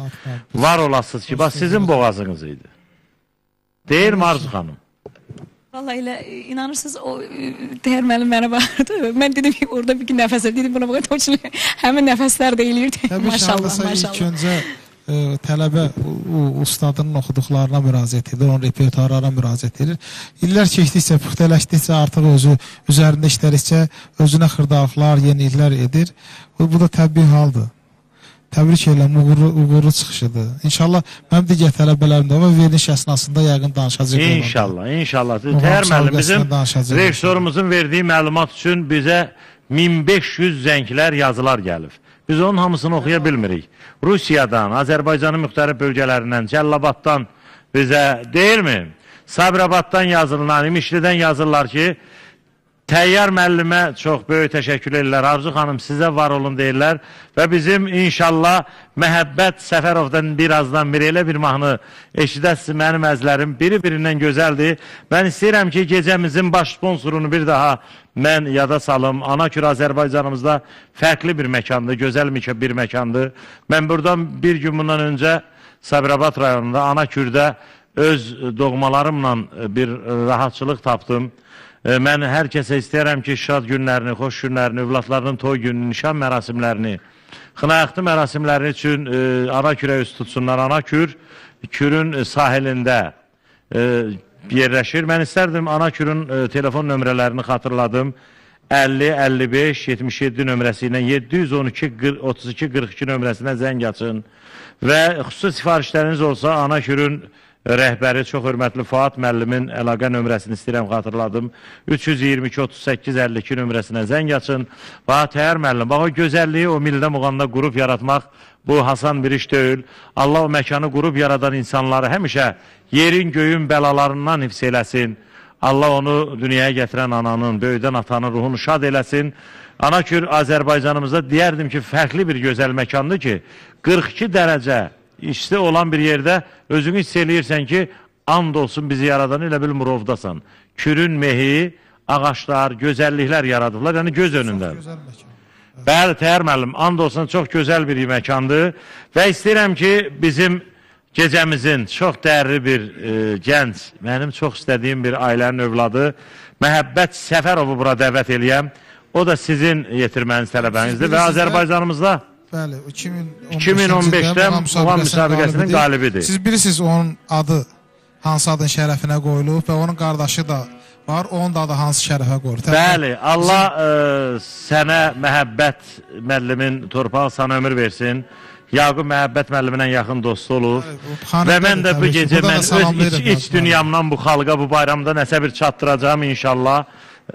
Var olasınız ki, bax sizin boğazınız idi. Deyir mi Arzu xanım? Vallahi elə inanırsınız, o Təyyar müəllim mənə baxırdı. Mən dedim ki, orada bir nəfəslər dedim, buna baxa həmin nəfəslər deyilirdi. Maşallah, maşallah. İlk öncə tələbə ustadının oxuduqlarına müraciət edir, onun repertuarlarına müraciət edir. İllər keçdikcə, püxtələşdikcə, artıq özü üzərində işlərikcə özünə xırdalıqlar, yeniliklər edir. Bu da təbii haldır. Təbrik edirəm, uğurlu çıxışıdır. İnşallah mənim digər tələbələrim də var, veriliş əsnasında yəqin danışacaq. İnşallah, inşallah. Təyyar müəllim, bizim rejissorumuzun verdiyi məlumat üçün bizə 1500 zənglər, yazılar gəlib. Biz onun hamısını oxuya bilmirik. Rusiyadan, Azərbaycanın müxtəlif bölgələrindən, Cəllabaddan bizə, deyilmi? Sabirabaddan yazırlar, İmişlidən yazırlar ki, Təyyar müəllimə çox böyük təşəkkür edirlər. Arzu xanım, sizə var olun deyirlər. Və bizim inşallah Məhəbbət Səfərovdan birazdan bir elə bir mahnı eşidəsiniz, mənim əzlərim biri-birindən gözəldir. Mən istəyirəm ki, gecəmizin baş sponsorunu bir daha mən yada salım. Anakür Azərbaycanımızda fərqli bir məkandır, gözəl bir məkandır. Mən buradan bir gün bundan öncə Sabirabad rayonunda, Anakürdə öz doğmalarımla bir rahatçılıq tapdım. Mən hər kəsə istəyərəm ki, şad günlərini, xoş günlərini, övladlarının toy gününü, nişan mərasimlərini, xınayaqlı mərasimləri üçün Anakürə üst tutsunlar. Anakür, Kürün sahilində yerləşir. Mən istərdim Anakürün telefon nömrələrini xatırladım. 50-55-77 nömrəsi ilə 712-32-42 nömrəsinə zəng açın. Və xüsusi sifarişləriniz olsa Anakürün rəhbəri, çox hörmətli Fuad müəllimin əlaqə nömrəsini istəyirəm xatırladım. 322-38-52 nömrəsinə zəng açın. Bax, Təyyar müəllim, bax o gözəlliyi o mildə muğanda qrup yaratmaq bu hasan bir iş deyil. Allah o məkanı qrup yaradan insanları həmişə yerin göyün bəlalarından hifz eləsin. Allah onu dünyaya gətirən ananın, böyüdən atanın ruhunu şad eləsin. Anakür Azərbaycanımızda deyərdim ki, fərqli bir gözəl məkandır ki, 42 dərəcə İşte olan bir yerdə özünü hiss eləyirsən ki, and olsun bizi yaradan elə bil Murovdasan. Kürün mehi, ağaçlar, gözəlliklər yaradıblar, yəni göz önündə. Bəli, Təyyar müəllim, and olsun çox gözəl bir məkandır və istəyirəm ki, bizim gecəmizin çox dəyərli bir gənc, mənim çox istədiyim bir ailənin övladı, Məhəbbət Səfərovu bura dəvət eləyəm. O da sizin yetirməniz tələbənizdir və Azərbaycanımızda Bəli, 2015-də Muğam müsabiqəsinin qalibidir. Siz bilirsiniz onun adı hansı adın şərəfinə qoyulub və onun qardaşı da var, onun da adı hansı şərəfə qoyulub. Bəli, Allah sənə Məhəbbət müəllimin torpağı sana ömür versin. Yaqub Məhəbbət müəlliminə yaxın dostu olur. Və mən də bu gecə mən öz iç dünyamdan bu xalqa bu bayramda nəsə bir çatdıracağım inşallah.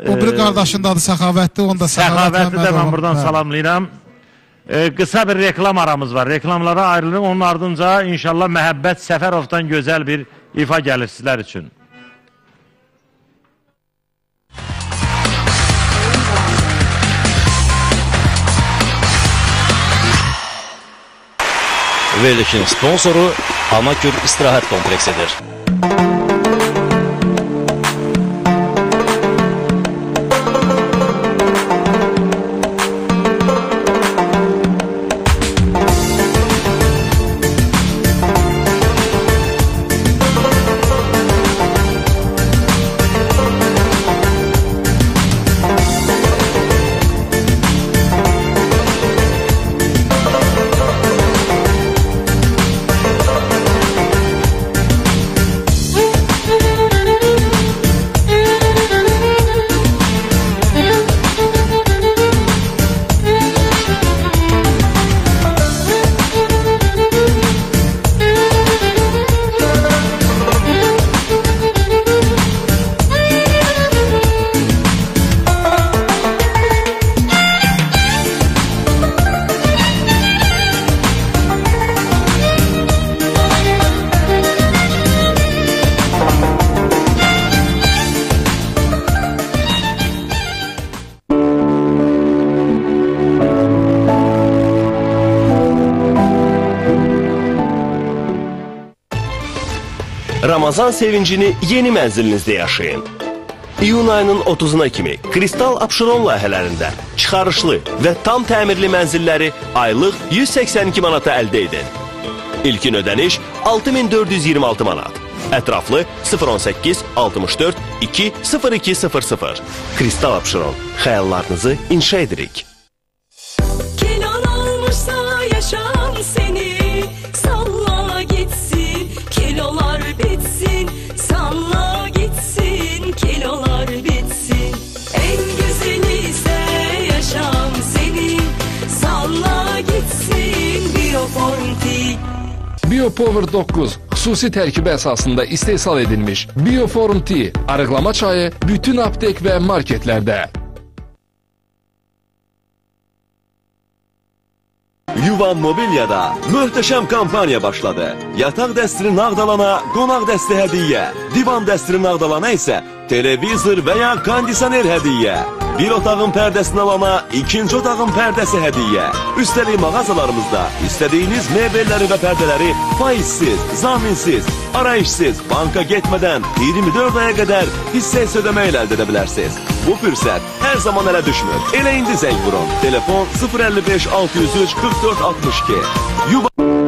O bir qardaşın da adı Səxavətdir, onu da Səxavətdir də mən buradan salamlayıram. Qısa bir reklam aramız var. Reklamlara ayrılır. Onun ardınca inşallah Məhəbbət Səfərovdan gözəl bir ifa gəlir sizlər üçün. Verilişin sponsoru Anakür İstirahət Kompleksidir. Ramazan sevincini yeni mənzilinizdə yaşayın. İyun ayının 30'una kimi Kristal Abşeron layihələrində çıxarışlı və tam təmirli mənzilləri aylıq 182 manata əldə edin. İlkin ödəniş 6426 manat. Ətraflı 018 64 2 0200. Kristal Abşeron, xəyallarınızı inşa edirik. Kilon almışsa yaşam seni, salla gitsin, kilolar bitsin, salla gitsin, kilolar bitsin. En güzeli ise yaşam seni, salla gitsin, Bioform-T. Biopower 9 xüsusi tərkib əsasında istehsal edilmiş Bioform-T arıqlama çayı bütün aptek və marketlərdə. Yuvan Mobilyada möhtəşəm kampaniya başladı. Yataq dəstiri Nağdalana qonaq dəsti hədiyyə, divan dəstiri Nağdalana isə televizor və ya kondisioner hədiyyə. Bir otağın pərdəsini alana ikinci otağın pərdəsi hədiyyə. Üstəlik mağazalarımızda istədiyiniz mebelləri və pərdələri faizsiz, zaminsiz, arayışsız, banka getmədən 24 aya qədər hissə ödəmə ilə əldə edə bilərsiniz. Bu fürsət hər zaman ələ düşmür. Elə indi zəng vurun. Telefon 055 603 44 62.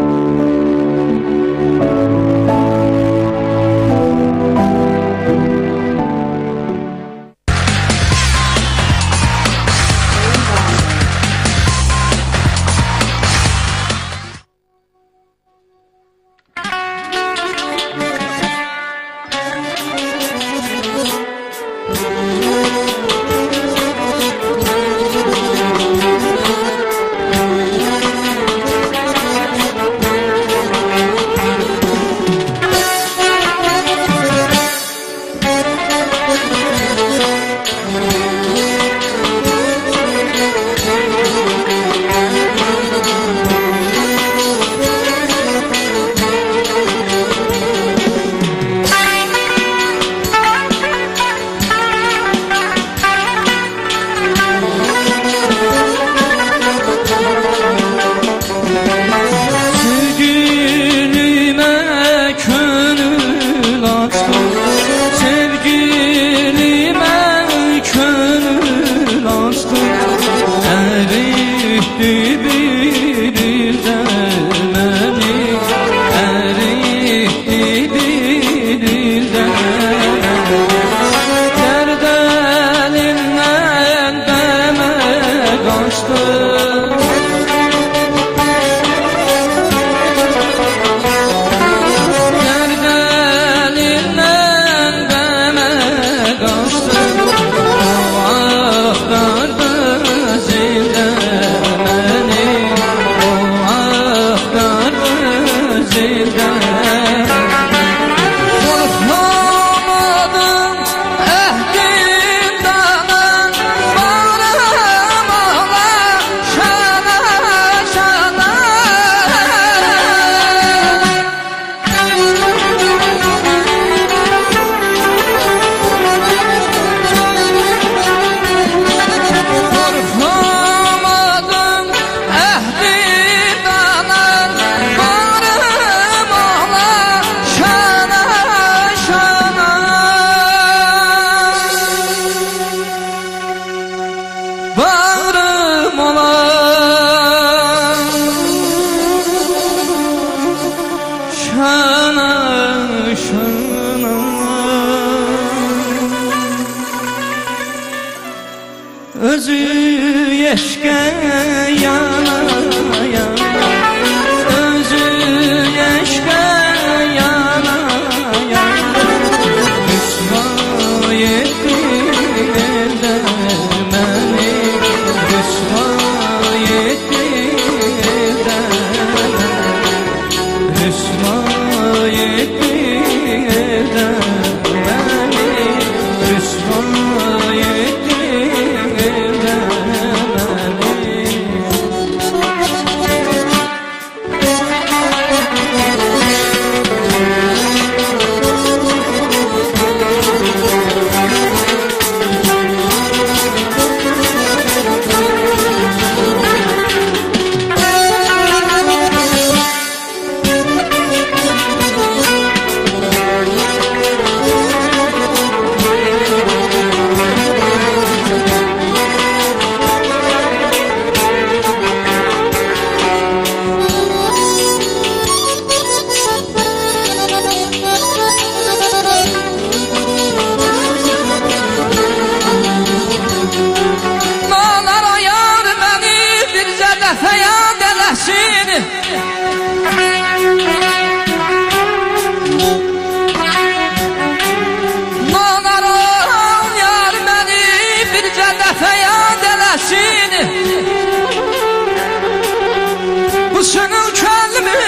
Bu senin kalbin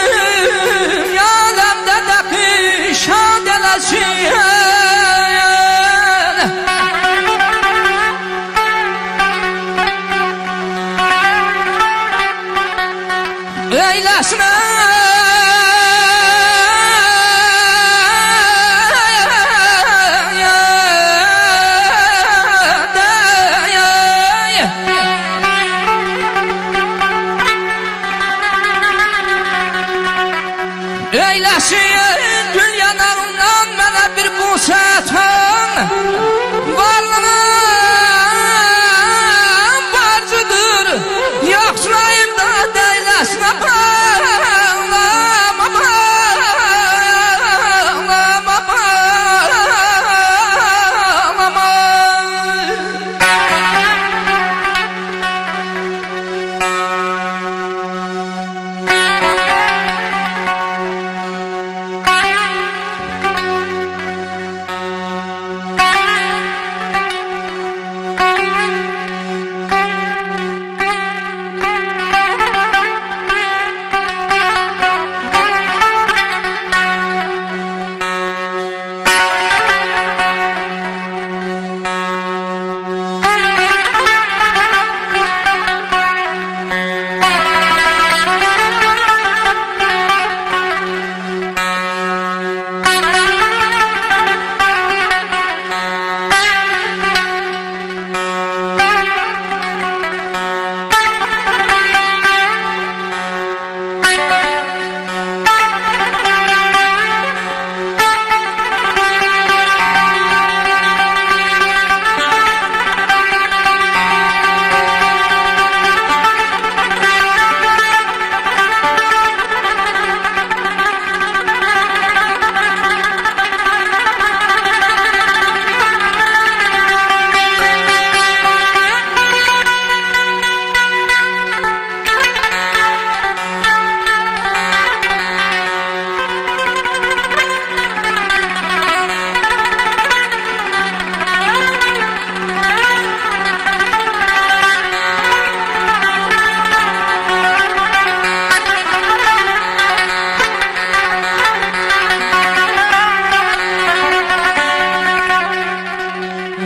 yalemde de şad eləsin. Eylesin gül yanağından mənə bir qusət varlığın barcıdır. Yoxsulayım da deyləsin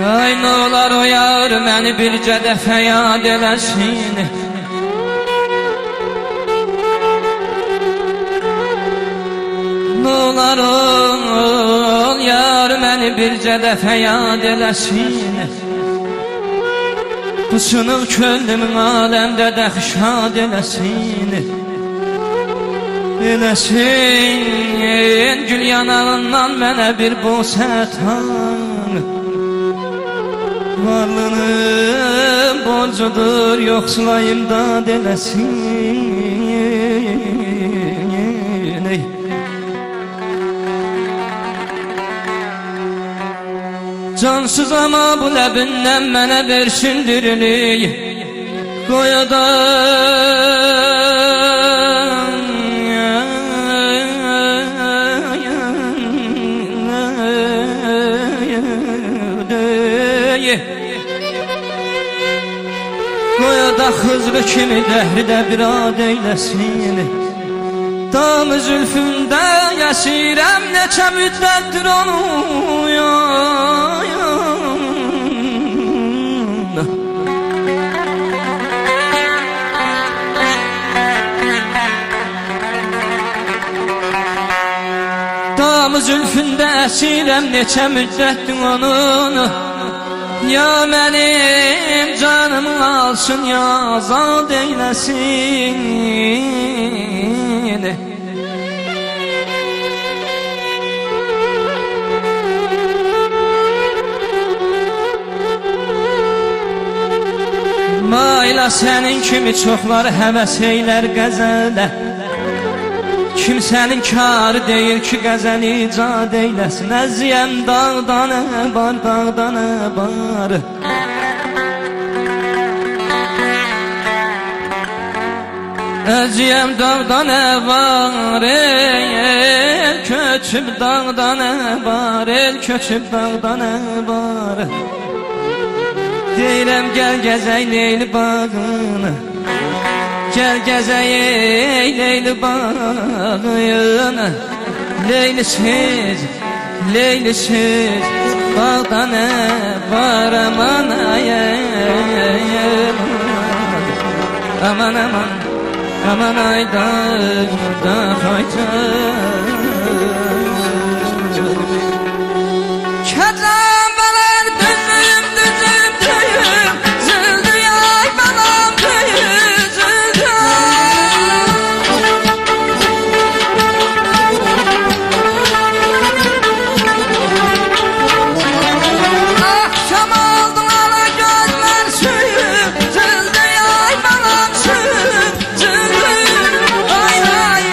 Ay nə olar o yar məni bircə dəfə yad eləsin. Nə olar o yar məni bircə dəfə yad eləsin. Bu sınıq könlümün aləmdə də şad eləsin. Eləsin gül yanağından mənə bir busət varlığın borcudur, yoxsulayım da eləsin. Cansız ama bu ləbindən mənə versin dirilik. Qoyadan Qoyada xızlı kimi dəhridə bir ad eyləsin. Damı zülfündə yəsirəm neçə müddətdir onu Damı zülfündə əsirəm neçə müddətdir onun. Ya mənim canımı alsın ya azad eyləsin. Mayla sənin kimi çoxları həvəs eylər qəzələ. Kimsənin karı deyil ki qəzəl icad eyləsin. Əziyəm dağdan bar, dağdan bar. Əziyəm dağdan var, el köçüb dağdan var, el köçüb dağdan var. Deyirəm gəl gəzək Leyli bağını, gəl gəzək Leyli bağını. Leylisiz, leylisiz bağdan var aman ayım. Aman aman, aman ayda da haycan. Kədəm bələr düzüm, düzüm, düzüm, züldü yay balam düzüm, züldü. Akşam aldın ala gözler suyum, züldü yay balam suyum, züldü. Ay lay,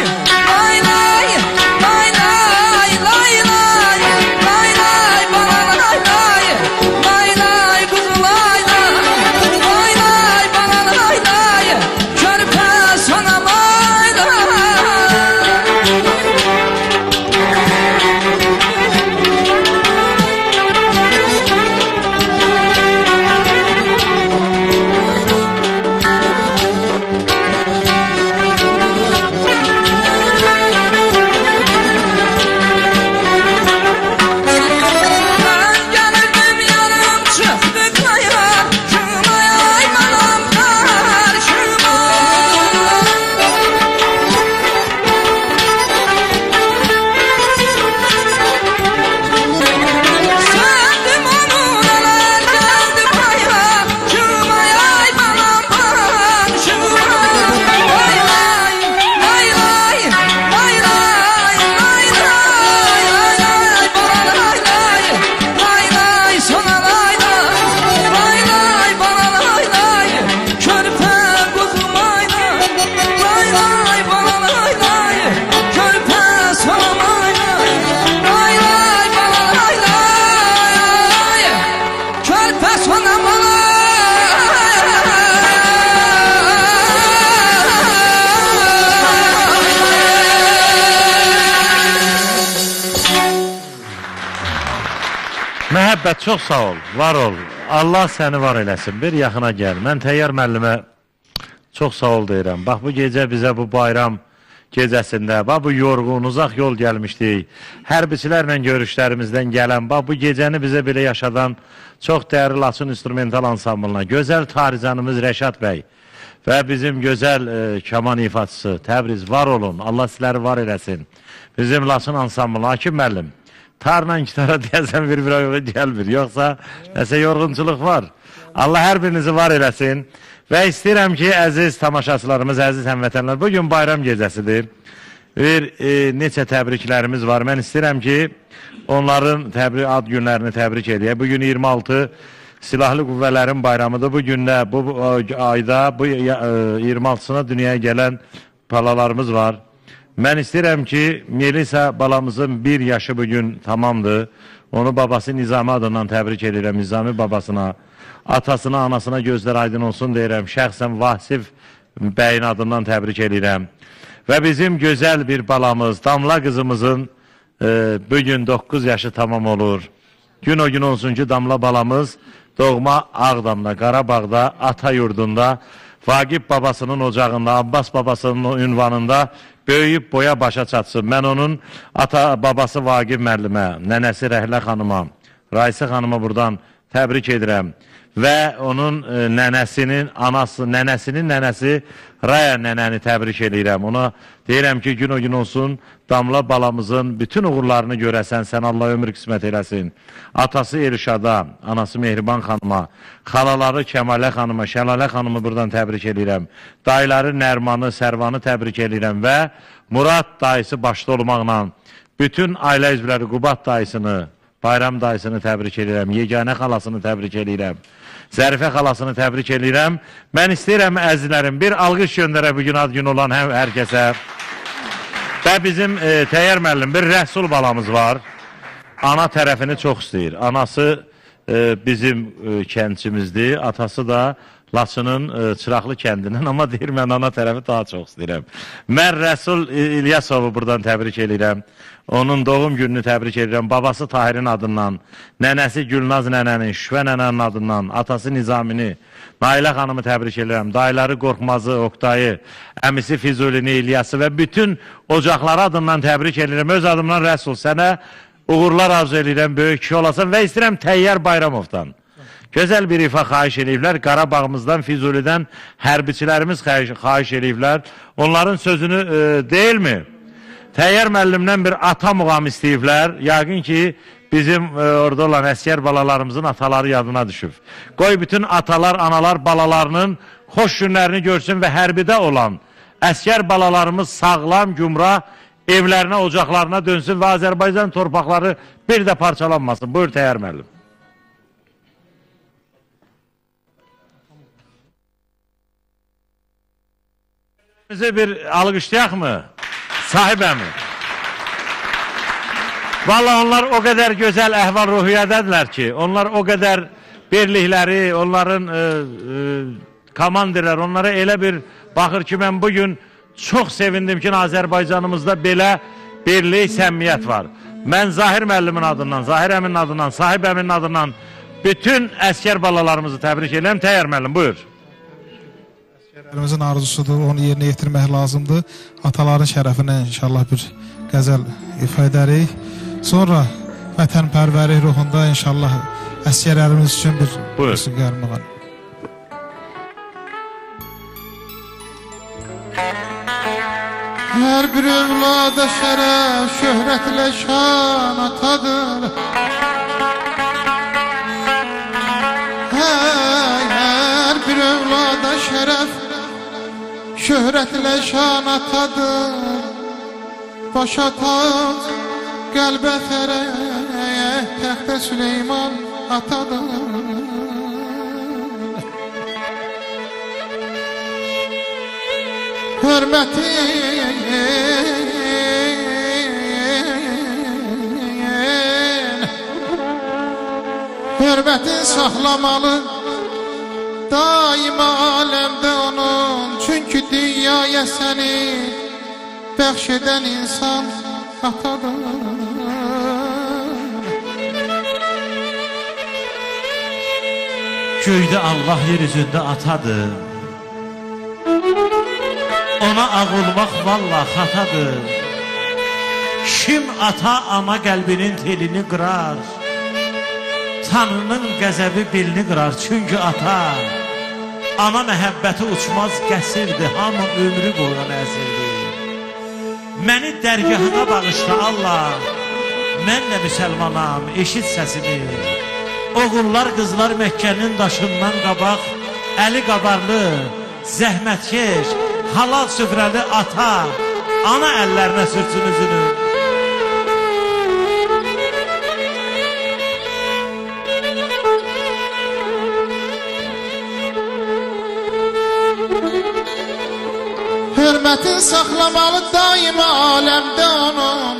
ay lay, ay lay, lay lay, lay lay, bana lay lay, lay lay, kuzu lay lay, lay lay, bana lay lay, körpe sana lay lay. Ben gelirdim yanım çıktı kayma, şuma yaymalam karşıma. Sevdim onu neler geldi payma, şuma yaymalam karşıma. Lay lay, lay lay, lay lay, lay lay, lay lay, bana lay lay, lay lay, sana lay lay, lay lay, bana lay lay, körpe kuzum lay lay, lay lay, bana lay lay, körpe sana lay lay, lay lay, bana lay lay, körpe sana lay. Məhəbbət, çox sağ ol, var ol. Allah səni var eləsin. Bir yaxına gəl. Mən Təyyar müəllimə çox sağ ol deyirəm. Bax, bu gecə bizə bu bayram gecəsində, bax, bu yorğun, uzaq yol gəlmişdik. Hərbiçilərlə görüşlərimizdən gələn, bax, bu gecəni bizə belə yaşadan çox dəyərli Laçın instrumental ansamblına, gözəl tarixçimiz Rəşad bəy və bizim gözəl kaman ifaçısı Təbriz, var olun. Allah sizləri var eləsin. Bizim Laçın ansamblına, Hakim müəllim. Tarla gitara deyəsən bir yox gəlmir. Yoxsa nəsə yorğunçuluq var. Allah hər birinizi var eləsin. Və istəyirəm ki, əziz tamaşaçılarımız, əziz həmvətənlər, bugün bayram gecəsidir. Bir neçə təbriklərimiz var. Mən istəyirəm ki, onların ad günlərini təbrik edək. Bugün 26 Silahlı Qüvvələrin bayramıdır. Bugün də, bu ayda, bu 26-sına dünyaya gələn balalarımız var. Mən istəyirəm ki, Melisa balamızın 1 yaşı bugün tamamdır. Onu babası Nizami adından təbrik edirəm. Nizami babasına, atasına, anasına gözlər aydın olsun deyirəm. Şəxsən Vasif bəyin adından təbrik edirəm. Və bizim gözəl bir balamız, Damla qızımızın bugün 9 yaşı tamam olur. Gün o gün olsun ki, Damla balamız doğma Ağdamda, Qarabağda, ata yurdunda, Vaqif babasının ocağında, Abbas babasının ünvanında böyüyüb boya başa çatsın. Mən onun babası Vaqif müəllimə, nənəsi Rəhlə xanıma, Raisə xanıma buradan təbrik edirəm. Və onun nənəsinin anası, nənəsinin nənəsi Raya nənəni təbrik edirəm. Ona deyirəm ki, gün o gün olsun, Damla balamızın bütün uğurlarını görəsən, sən Allah ömür qismət eləsin. Atası Erişada, anası Mehriban xanıma, xalaları Kəmalə xanıma, Şəlalə xanımı buradan təbrik edirəm. Dayıları Nərmanı, Sərvanı təbrik edirəm və Murad dayısı başda olmaqla bütün ailə üzvləri Qubat dayısını, Bayram dayısını təbrik edirəm, Yeganə xalasını təbrik edirəm, Zərifə xalasını təbrik edirəm. Mən istəyirəm əzizlərim, bir alqış göndərə bugün ad gün olan hər kəsə. Və bizim Təyyar müəllim, bir Rəhsul balamız var. Ana tərəfini çox istəyir. Anası bizim kəndçimizdir, atası da Laçının Çıraqlı kəndindən, amma deyir, mən ana tərəfi daha çox istəyirəm. Mən Rəsul İlyasovu buradan təbrik edirəm. Onun doğum gününü təbrik edirəm. Babası Tahirin adından, nənəsi Gülnaz nənənin, Şüvə nənənin adından, atası Nizamini, Nailə xanımı təbrik edirəm. Dayıları Qorxmazı, Oktayı, əmisi Füzulini, İlyası və bütün ocaqları adından təbrik edirəm. Öz adımdan Rəsul, sənə uğurlar arzu edirəm, böyük kişi olasan və istəyirəm Təyyar Bayramovdan. Gözəl bir ifa xahiş ediblər. Qarabağımızdan, Füzulidən hərbiçilərimiz xahiş ediblər. Onların sözünü deyilmi? Təyyar müəllimdən bir ata muğam istəyiblər. Yəqin ki, bizim orada olan əsgər balalarımızın ataları yadına düşüb. Qoy bütün atalar, analar balalarının xoş günlərini görsün və hərbidə olan əsgər balalarımız sağlam, gümrah, evlərinə, ocaqlarına dönsün və Azərbaycan torpaqları bir də parçalanmasın. Buyur Təyyar müəllim. Bizi bir alqışlayaq mı? Sahibəmi? Vallahi onlar o qədər gözəl əhval-ruhiyyədədirlər ki, onlar o qədər birlikləri, onların komandirlər, onlara elə bir baxır ki, mən bugün çox sevindim ki, Azərbaycanımızda belə birlik, səmmiyyət var. Mən Zahir müəllimin adından, Zahir əminin adından, Sahib əminin adından bütün əskər balalarımızı təbrik edirəm. Təyyar müəllim, buyur. Əsgərlərimizin arzusudur, onu yerinə yetirmək lazımdır. Ataların şərəfinə inşallah bir qəzəl ifa edərik. Sonra vətənpərvəri ruhunda inşallah əsgərlərimiz üçün bir müsüqərmi var. Hər bir övlada şərəf, şöhrətlə şan atadır. Hər bir övlada şərəf, şöhrətlə şan atadır. Başa tac, qəlbə fərəh, təxtə Süleyman atadır. Hürmətin saxlamalı daima aləmdə onun. Çünki dünyaya səni bəxş edən insan atadır. Göydə Allah yer üzündə atadır. Ona ağ olmaq valla xatadır. Kim ata ana qəlbinin telini qırar, Tanrının qəzəbi belini qırar. Çünki ata, ana məhəbbəti uçmaz qəsirdir, hamı ömrü qoyan əsirdir. Məni dərgahına bağışla Allah, mən də müsəlmanam, eşit səsimi. Oğullar, qızlar Məkkənin daşından qabaq, əli qabarlı, zəhmətkeş, halal süfrəli ata, ana əllərinə sürsün üzünü. Hürmətin saxlamalı daima aləmdə onun.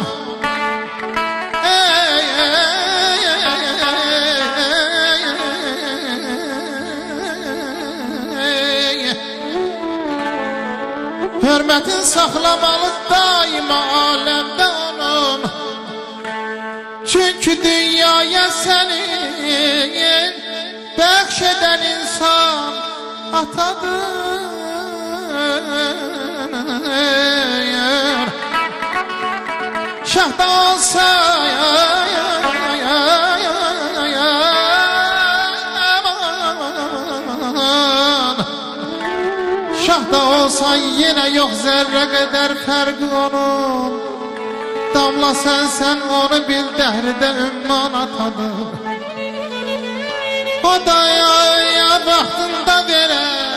Hürmətin saxlamalı daima aləmdə onun. Çünki dünyaya səni bəxş edən insan atadır. Şah da olsa Şah da olsa yine yok zerre kadar fərqi onun. Damla sen onu bil dəhrdə ümman atadır. O da ya vaxtında verər,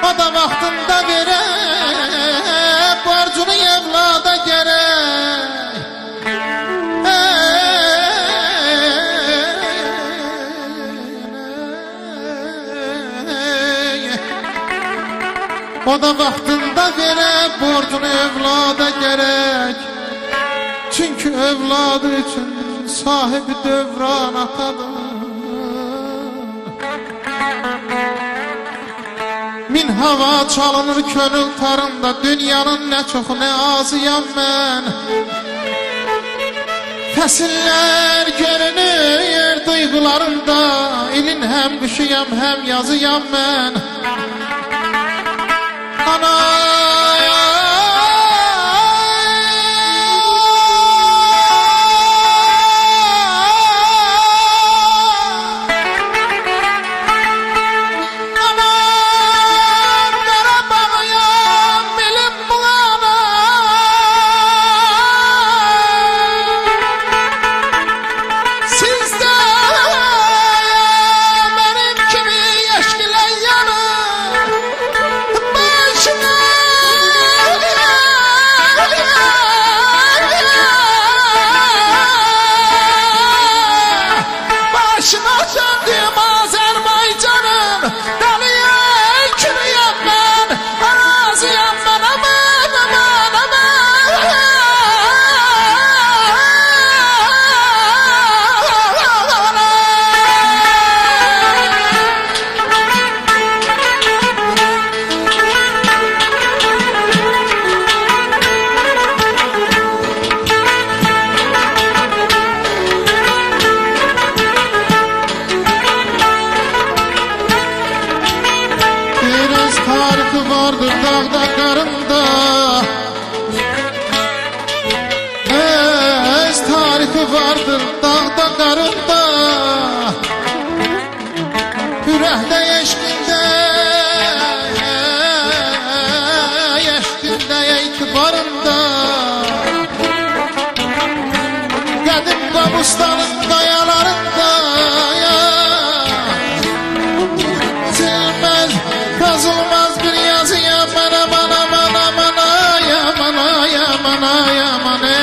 o da vaxtında verər, borcunu evlada gerək. O da vaxtında verər, borcunu evlada gerək. Çünki evladı üçün sahibi dövran atadır. Min hava çalınır könül tarında, dünyanın nə çox nə azıyam mən. Fəsillər görünür duyğularımda, ilin həm qışıyam həm yazıyam mən. Ana vardır dağda qarında, ürəkdə eşqində, eşqində etibarında, qədim qabustanın qayalarında, silməz, kazılmaz bir yazıya mənə, mənə, mənə, mənə, yamana, yamana, yamana.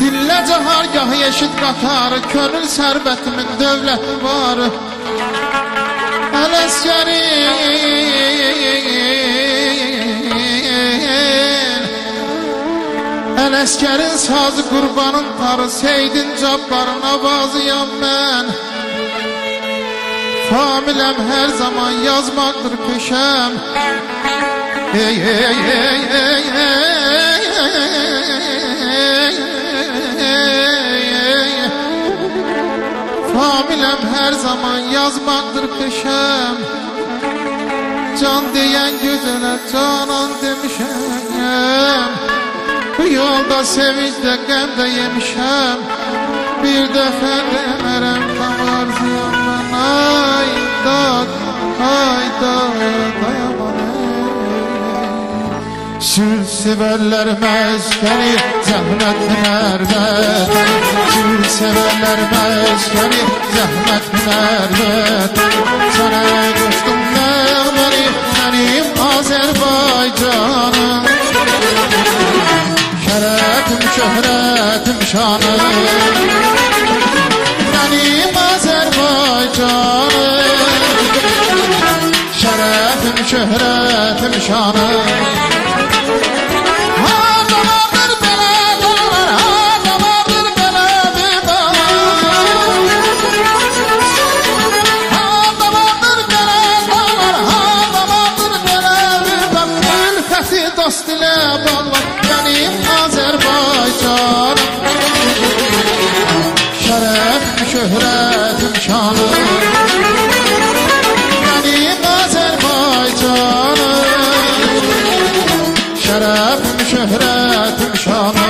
Dilləcə hargah yeşid qatarı, könül sərbətimin dövləti var. Ələskərin sazı qurbanın tarı, Seydin Cabbarın avazıyam mən. Familəm hər zaman yazmaqdır peşəm. Ey, ey, ey, ey, ey, familəm hər zaman yazmaqdır peşəm. Can deyən gözələ canan demişəm. Bu yolda sevincdə qəmdə yemişəm. Bir dəfə demərəm tam arzuyam mən. Ay dad, ay dad, ayaman sür sevərlər məskəni, zəhmət hünər vətən. Sür sevərlər məskəni, zəhmət hünər vətən. Sənə qoşdum nəğməni, mənim Azərbaycanım. Şərəfim, şöhrətim, şanım, mənim Azərbaycanım. Şərəfim, şöhrətim, şanım. Dost ilə bağlı mənim Azərbaycanım. Şərəfim, şöhrətim, şanım, mənim Azərbaycanım. Şərəfim, şöhrətim, şanım.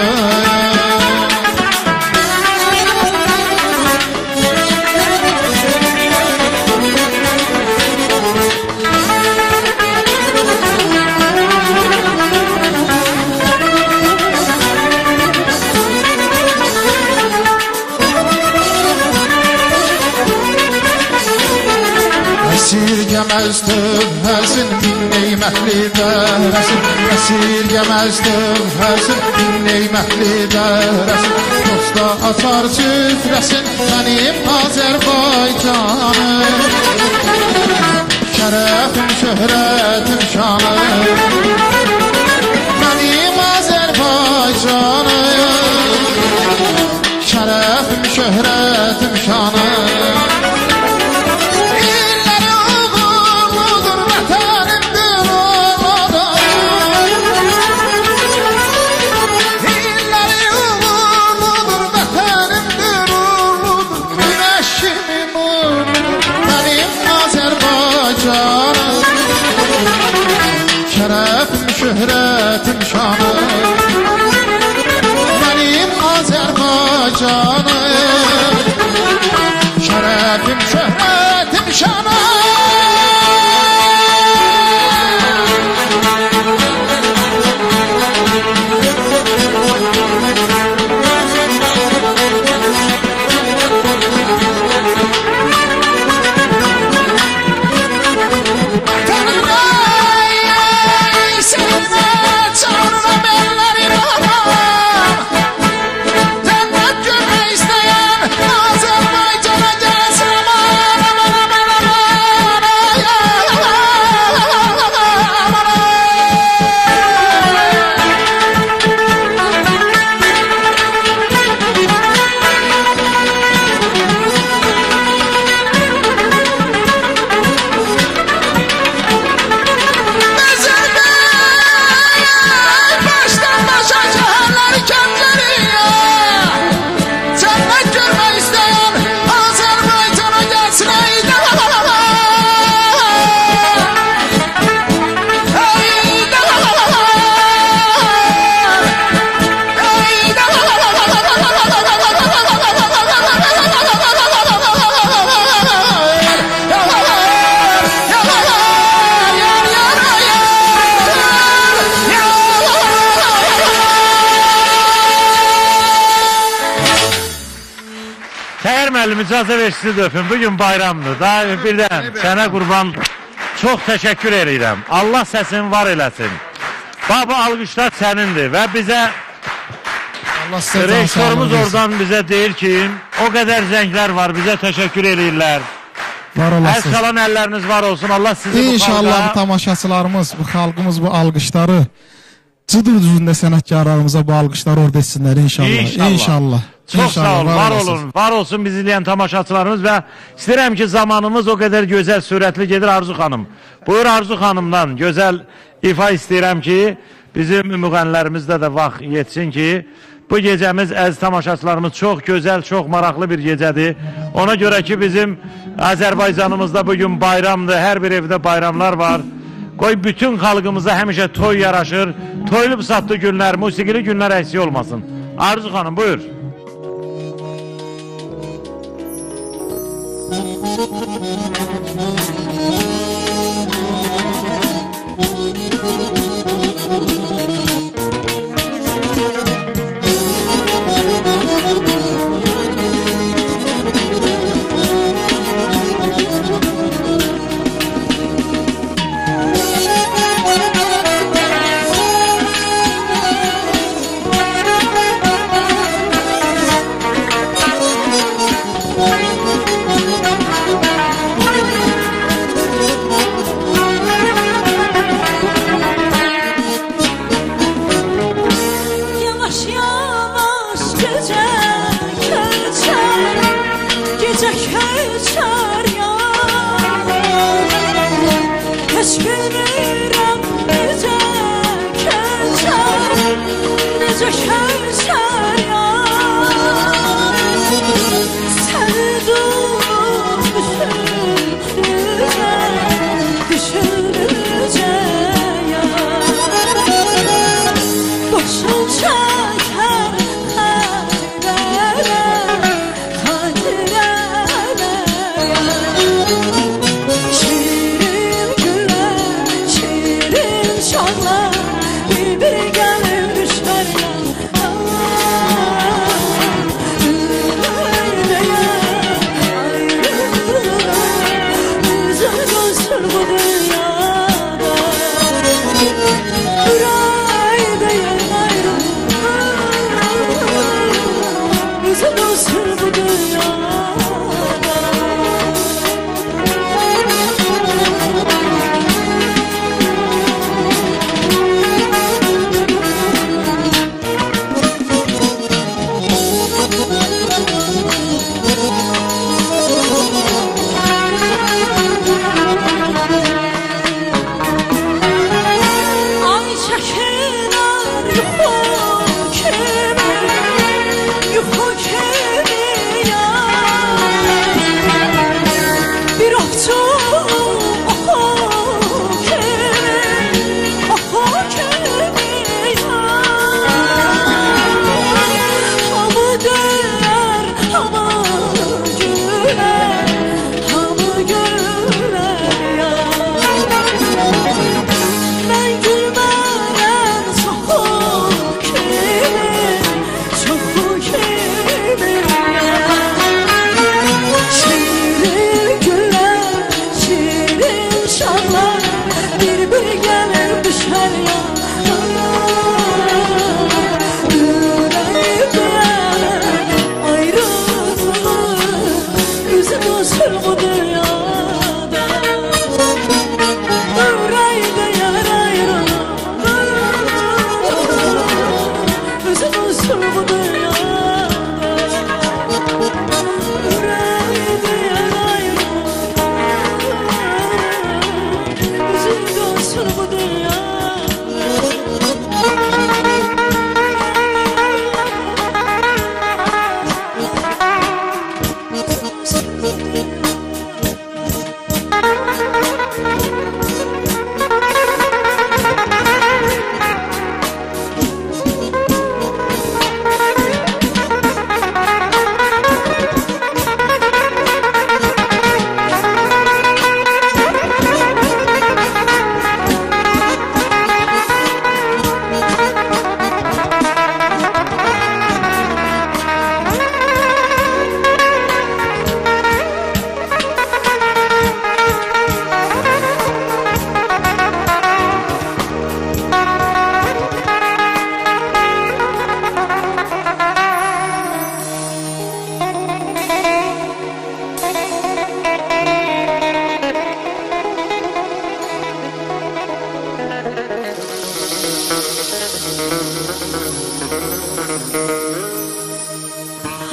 Əsirgəməzdir həsin min neymətli dərəsin. Əsirgəməzdir həsin min neymətli dərəsin. Dosta açar süfrəsin mənim Azərbaycanım. Şərəfim, şöhrətim, şanım, mənim Azərbaycanım. Şərəfim, şöhrətim, şərəfim şanım. İlləri uğurludur, vətənimdir oğludur. İlləri uğurludur, vətənimdir oğludur. Güneşimim oğludur, mənim Azərbaycanım. Şərəfim, şöhrətim, şanım. Mənim Azərbaycanım. Şərəfim, şöhrətim, şanım. İcazə versiniz öpün. Bugün bayramdır. Daha birdən sənə qurban çox təşəkkür edirəm. Allah səsini var eləsin. Baba alqışlar sənindir və bizə rejissorumuz oradan bizə deyir ki, o qədər zənglər var, bizə təşəkkür edirlər. Var olasınız. Əz qalan əlləriniz var olsun. Allah sizi İnşallah bu tamaşaçılarımız, bu xalqımız bu alqışları cıdır düzündə sənətkarlarımıza bu alqışları orada etsinlər inşallah. İnşallah. Çox sağ olun, var olun, var olsun bizi izləyən tamaşaçılarımız və istəyirəm ki, zamanımız o qədər gözəl, sürətli gedir Arzu xanım. Buyur Arzu xanımdan gözəl ifa istəyirəm ki, bizim müğənnilərimizdə də vaxt yetsin ki, bu gecəmiz əziz tamaşaçılarımız çox gözəl, çox maraqlı bir gecədir. Ona görə ki, bizim Azərbaycanımızda bugün bayramdır, hər bir evdə bayramlar var. Qoy bütün xalqımıza həmişə toy yaraşır, toylu satlı günlər, musiqili günlər əksik olmasın. Arzu xanım, buyur. Şanlar bir gelip düşer ya. Üzüm olsun bu dünyada Yüreğde yar ayrılık Üzüm olsun bu dünyada Yüreğde yar ayrılık Üzüm olsun bu dünyada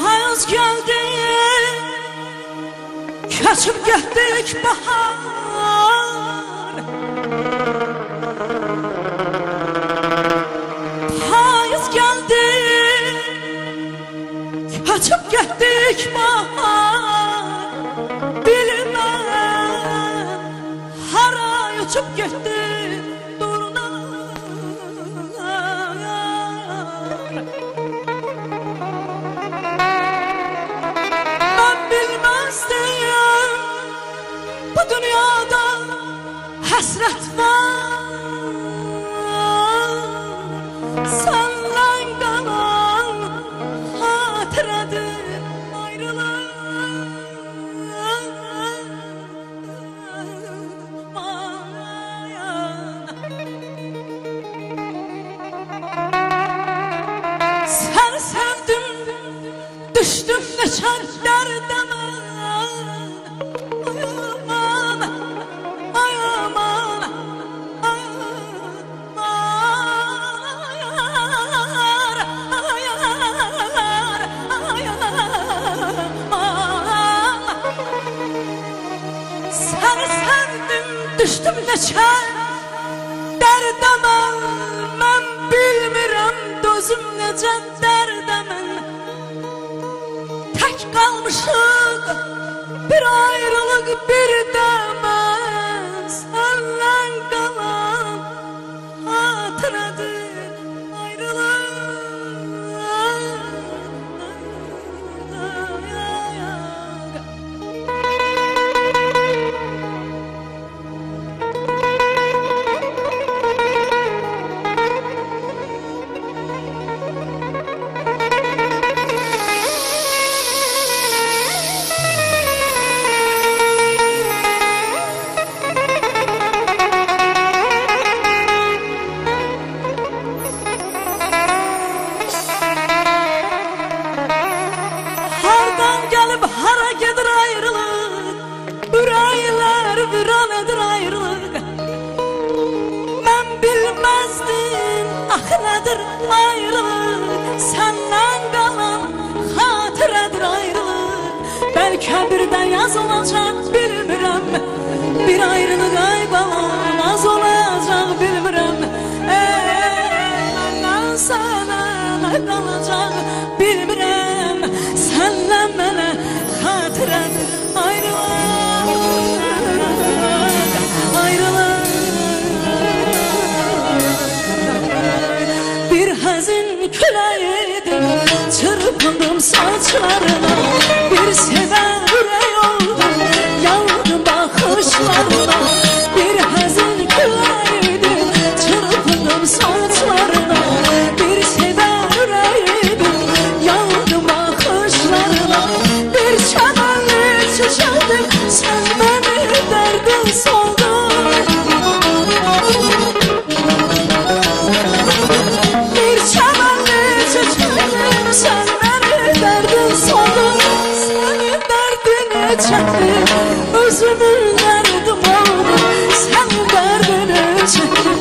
Hayat geldi, kaçıp gittik bahar Hayat geldi, kaçıp gittik bahar Bilmem, hara uçup gitti Bu dünyada hasret var Senden kalan hatıradır ayrılık Seni sevdim, düştüm neçer derdeme Seni sevdim, düştüm neçer derdeme Ben bilmirəm dözüm necə dərdəmin Tək qalmışıq bir ayrılıq bir dəmən Səndən qalan hatıradır ayrılıq Gelip hara gedir ayrılık Üreyler viran edir ayrılık Ben bilmezdim ah nedir ayrılık Senden kalan hatıradır ayrılık Belki birden yaz olacak bilmirəm Bir ayrılık ay balam az olacak bilmirəm Benden sana ne kalacak bilmirəm Senden bana hatıradır ayrılık Ayrılık Bir hazin küləydim Çırpındım saçlarına Bir seven ürək oldum Yandım bakışlarına Bir hazin küləydim Çırpındım saçlarına Bir seven ürəydim Yandım bakışlarına Bir çamanlı çiçektim Sen beni derdin soldun Bir çamanlı çiçektim Sen beni derdin soldun Senin derdine çəkdim Özümün dərdim oldu Sənin dərdini çəkdim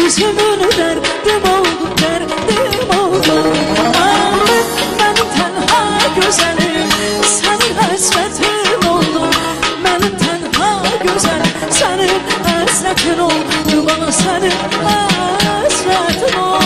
Özümün dərdim oldu Dərdim oldu Mənim tənha gözəlim Sənin həsrətin oldu Mənim tənha gözəlim Sənin həsrətin oldu Bana sənin həsrətin oldu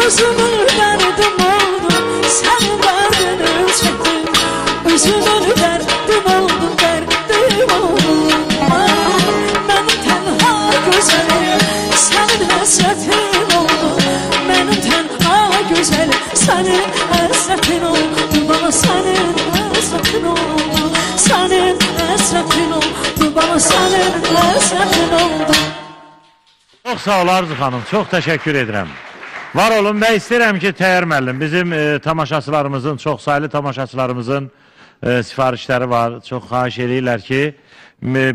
Özümün dərdim oldu Sənin dərdini çəkdim Özümün dərdim oldu Dərdim oldu Mənim tənha gözəlim Sənin həsrətin oldu Mənim tənha gözəlim Sənin həsrətin oldu Bana sənin həsrətin oldu Sənin həsrətin oldu Bana sənin həsrətin oldu Çox sağ ol Arzu xanım, çox təşəkkür edirəm. Var olun və istəyirəm ki, Təyyar müəllim, bizim tamaşaçılarımızın, çox saylı tamaşaçılarımızın sifarişləri var. Çox xahiş edirlər ki,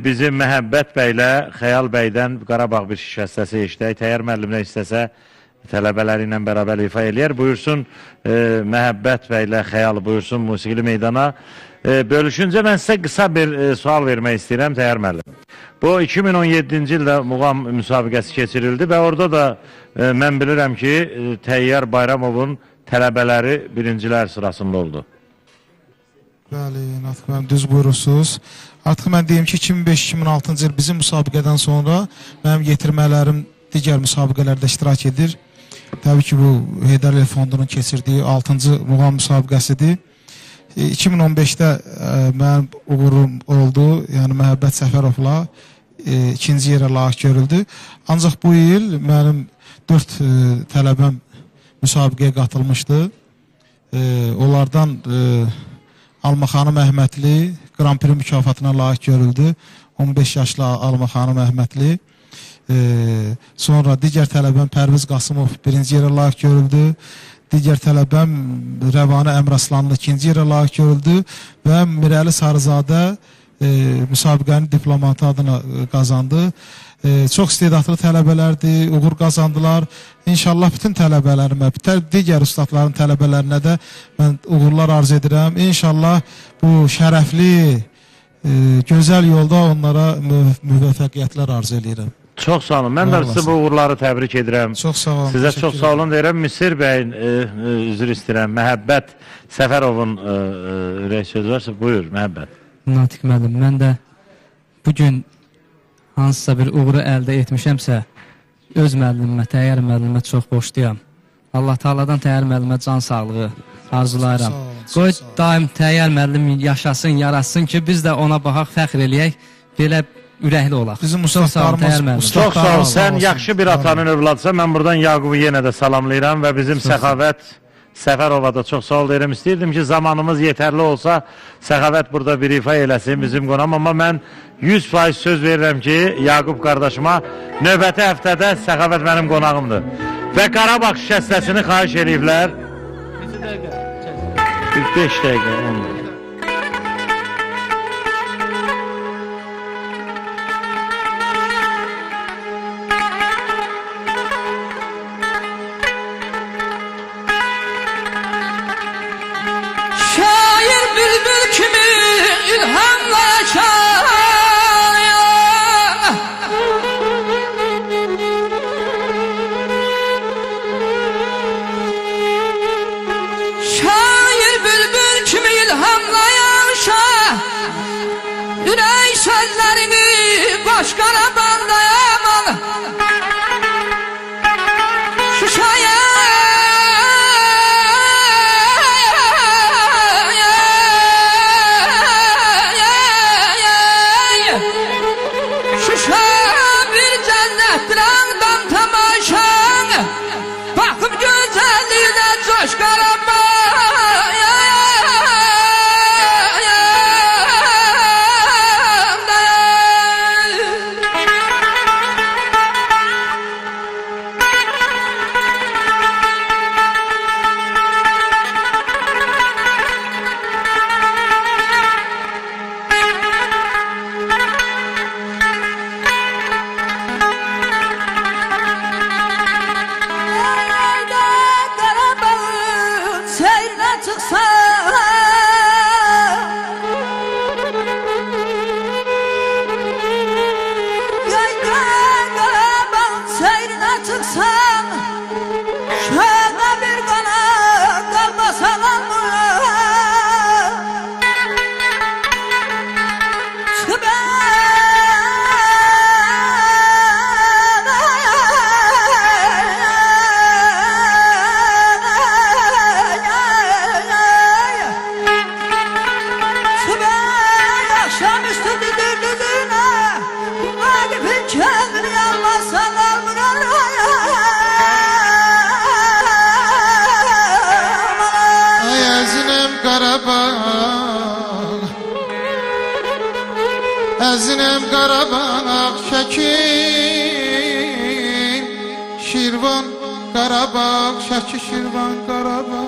bizim Məhəbbət bəylə Xəyal bəydən Qarabağ bir şiş həstəsi işləyək. Təyyar müəllimlə istəsə tələbələri ilə bərabər ifa eləyər. Buyursun Məhəbbət bəylə Xəyal buyursun musiqili meydana. Bölüşüncə mən sizə qısa bir sual vermək istəyirəm Təyyar müəllim. Bu 2017-ci ildə muğam müsabiqəsi keçirildi və orada da mən bilirəm ki, Təyyar Bayramovun tələbələri birincilər sırasında oldu. Bəli, Natiq müəllim, düz buyurursunuz. Artıq mən deyim ki, 2005-2006-cı il bizim müsabiqədən sonra mənim yetirmələrim digər müsabiqələrdə iştirak edir. Təbii ki, bu Heydər Əliyev Fondunun keçirdiyi 6-cı muğam müsabiqəsidir. 2015-də mənim uğurum oldu, yəni Məhəbbət Səfərovla ikinci yerə layiq görüldü. Ancaq bu il mənim 4 tələbəm müsabiqəyə qatılmışdı. Onlardan Alma xanım Əhmədli Grand Prix mükafatına layiq görüldü. 15 yaşlı Alma xanım Əhmədli. Sonra digər tələbəm Pərviz Qasımov birinci yerə layiq görüldü. Digər tələbəm Rəvanə Əmraslanlı ikinci yerə layiq görüldü və Mirəli Sarızadə müsabiqənin diplomatı adına qazandı. Çox istedadlı tələbələrdir, uğur qazandılar. İnşallah bütün tələbələrimə, digər ustadların tələbələrinə də mən uğurlar arz edirəm. İnşallah bu şərəfli, gözəl yolda onlara müvəffəqiyyətlər arz edirəm. Çox sağ olun. Mən də sizə bu uğurları təbrik edirəm. Çox sağ olun. Sizə çox sağ olun deyirəm. Misir bəyin, üzr istəyirəm, Məhəbbət Səfərovun ürək sözü varsa, buyur Məhəbbət. Natiq müəllim, mən də bugün hansısa bir uğuru əldə etmişəmsə, öz müəllimimə, Təyyar müəllimə çox borcluyam. Allah Taala'dan Təyyar müəllimə can sağlığı arzulayıram. Qoy daim Təyyar müəllim yaşasın, yarasın ki, biz də ona baxaq, fəxr eləyək, belə ürəkli olaq. Bizim ustadlarımız, çox sağ ol. Sən yaxşı bir atanın övladsan. Mən buradan Yaqubu yenə də salamlayıram və bizim Səxavət Səfərova da çox sağ ol deyirəm. İstəyirdim ki, zamanımız yetərli olsa, Səxavət burada bir ifa eləsin bizim qonam. Amma mən 100% söz verirəm ki, Yaqub qardaşıma növbəti həftədə Səxavət mənim qonağımdır. Və Qarabağ şikəstəsini xahiş ediblər. 5 dəqiqə, 10 dəqiqə. Şair bülbül kimi ilhamla Ürək sözlərimi boş qarabanda yaman Şuşaya Şuşa bir cənnətdir ağdan tamaşan Baxıb gözəlliyinə coş qarabanda Əzinem Qarabağ şəkim Şirvan Qarabağ şəki Şirvan Qarabağ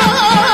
Oh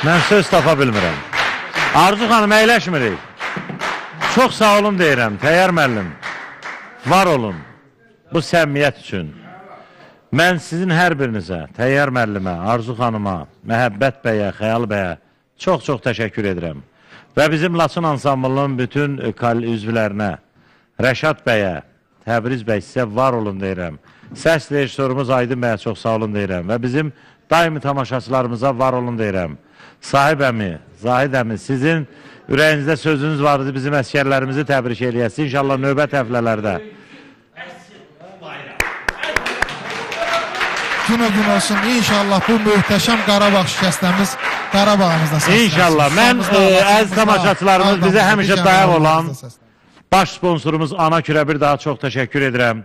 Mən söz tapa bilmirəm. Arzu xanım, əyləşmirik. Çox sağ olun deyirəm, Təyyar müəllim. Var olun bu səmimiyyət üçün. Mən sizin hər birinizə, Təyyar müəllimə, Arzu xanıma, Məhəbbət bəyə, Xəyal bəyə çox-çox təşəkkür edirəm. Və bizim Laçın ansamblının bütün üzvlərinə, Rəşad bəyə, Təbriz bəy sizə var olun deyirəm. Səs rejissorumuz Aydın bəyə çox sağ olun deyirəm. Və bizim daimi tamaşaçılarımıza var olun deyirəm. Sahib əmi, Zahid əmi, sizin ürəyinizdə sözünüz vardı, bizim əskərlərimizi təbrik eləyəsiniz. İnşallah növbət həflələrdə. Gün o gün olsun. İnşallah bu möhtəşəm Qarabağ şikəstəmiz Qarabağımızda səslənsin. İnşallah. Mən əziz tamaşaçılarımız bizə həmişə dayaq olan baş sponsorumuz Anakürə bir daha çox təşəkkür edirəm.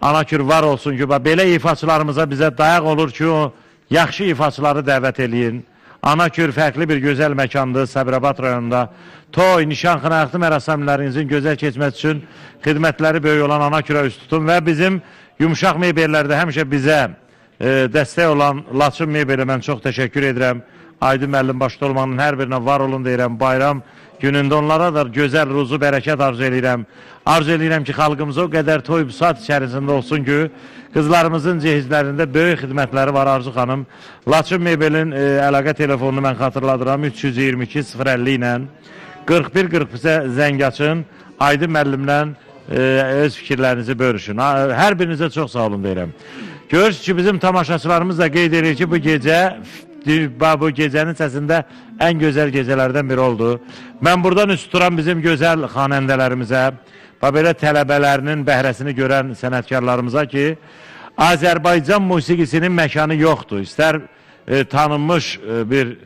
Anakür var olsun ki, belə ifaçılarımıza bizə dayaq olur ki, o yaxşı ifaçıları dəvət eləyin. Anakür fərqli bir gözəl məkandır Səbrabad rayonunda. Toy, nişan, xınayaqlı mərasimlərinizin gözəl keçməsi üçün xidmətləri böyük olan Anakürə üst tutun və bizim yumuşaq mebellərdə həmişə bizə dəstək olan Laçın mebelə mən çox təşəkkür edirəm. Aydın müəllim başda olmanın hər birinə var olun deyirəm. Bayram günündə onlara da gözəl ruzu, bərəkət arzu edirəm. Arzu edirəm ki, xalqımıza o qədər toy saat içərisində olsun ki, qızlarımızın cehizlərində böyük xidmətləri var Arzu xanım. Laçın mebelin əlaqə telefonunu mən xatırladıram 322-050 ilə 41-40-ə zəng açın. Aydın müəllimlə öz fikirlərinizi bölüşün. Hər birinizə çox sağ olun deyirəm. Görürsünüz ki, bizim tamaşaçılarımız da qeyd edir ki, bu gecənin səsində ən gözəl gecələrdən biri oldu. Mən buradan üst tuturam bizim gözəl xanəndələrimizə, belə tələbələrinin bəhrəsini görən sənətkarlarımıza ki, Azərbaycan musiqisinin məkanı yoxdur. İstər tanınmış bir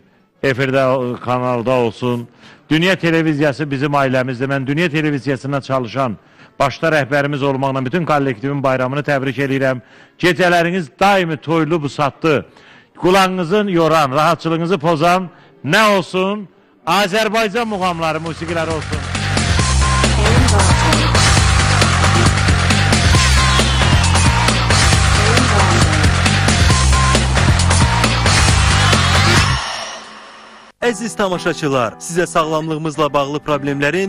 efirdə, kanalda olsun. Dünya televiziyası bizim ailəmizdir. Mən Dünya televiziyasına çalışan başda rəhbərimiz olmaqla bütün kollektivin bayramını təbrik edirəm. Gecələriniz daimi toylu, busatlı, qulağınızın yoran, rahatçılığınızı pozan nə olsun? Azərbaycan muğamları, musiqiləri olsun. Əziz tamaşaçılar, sizə sağlamlığımızla bağlı problemlərin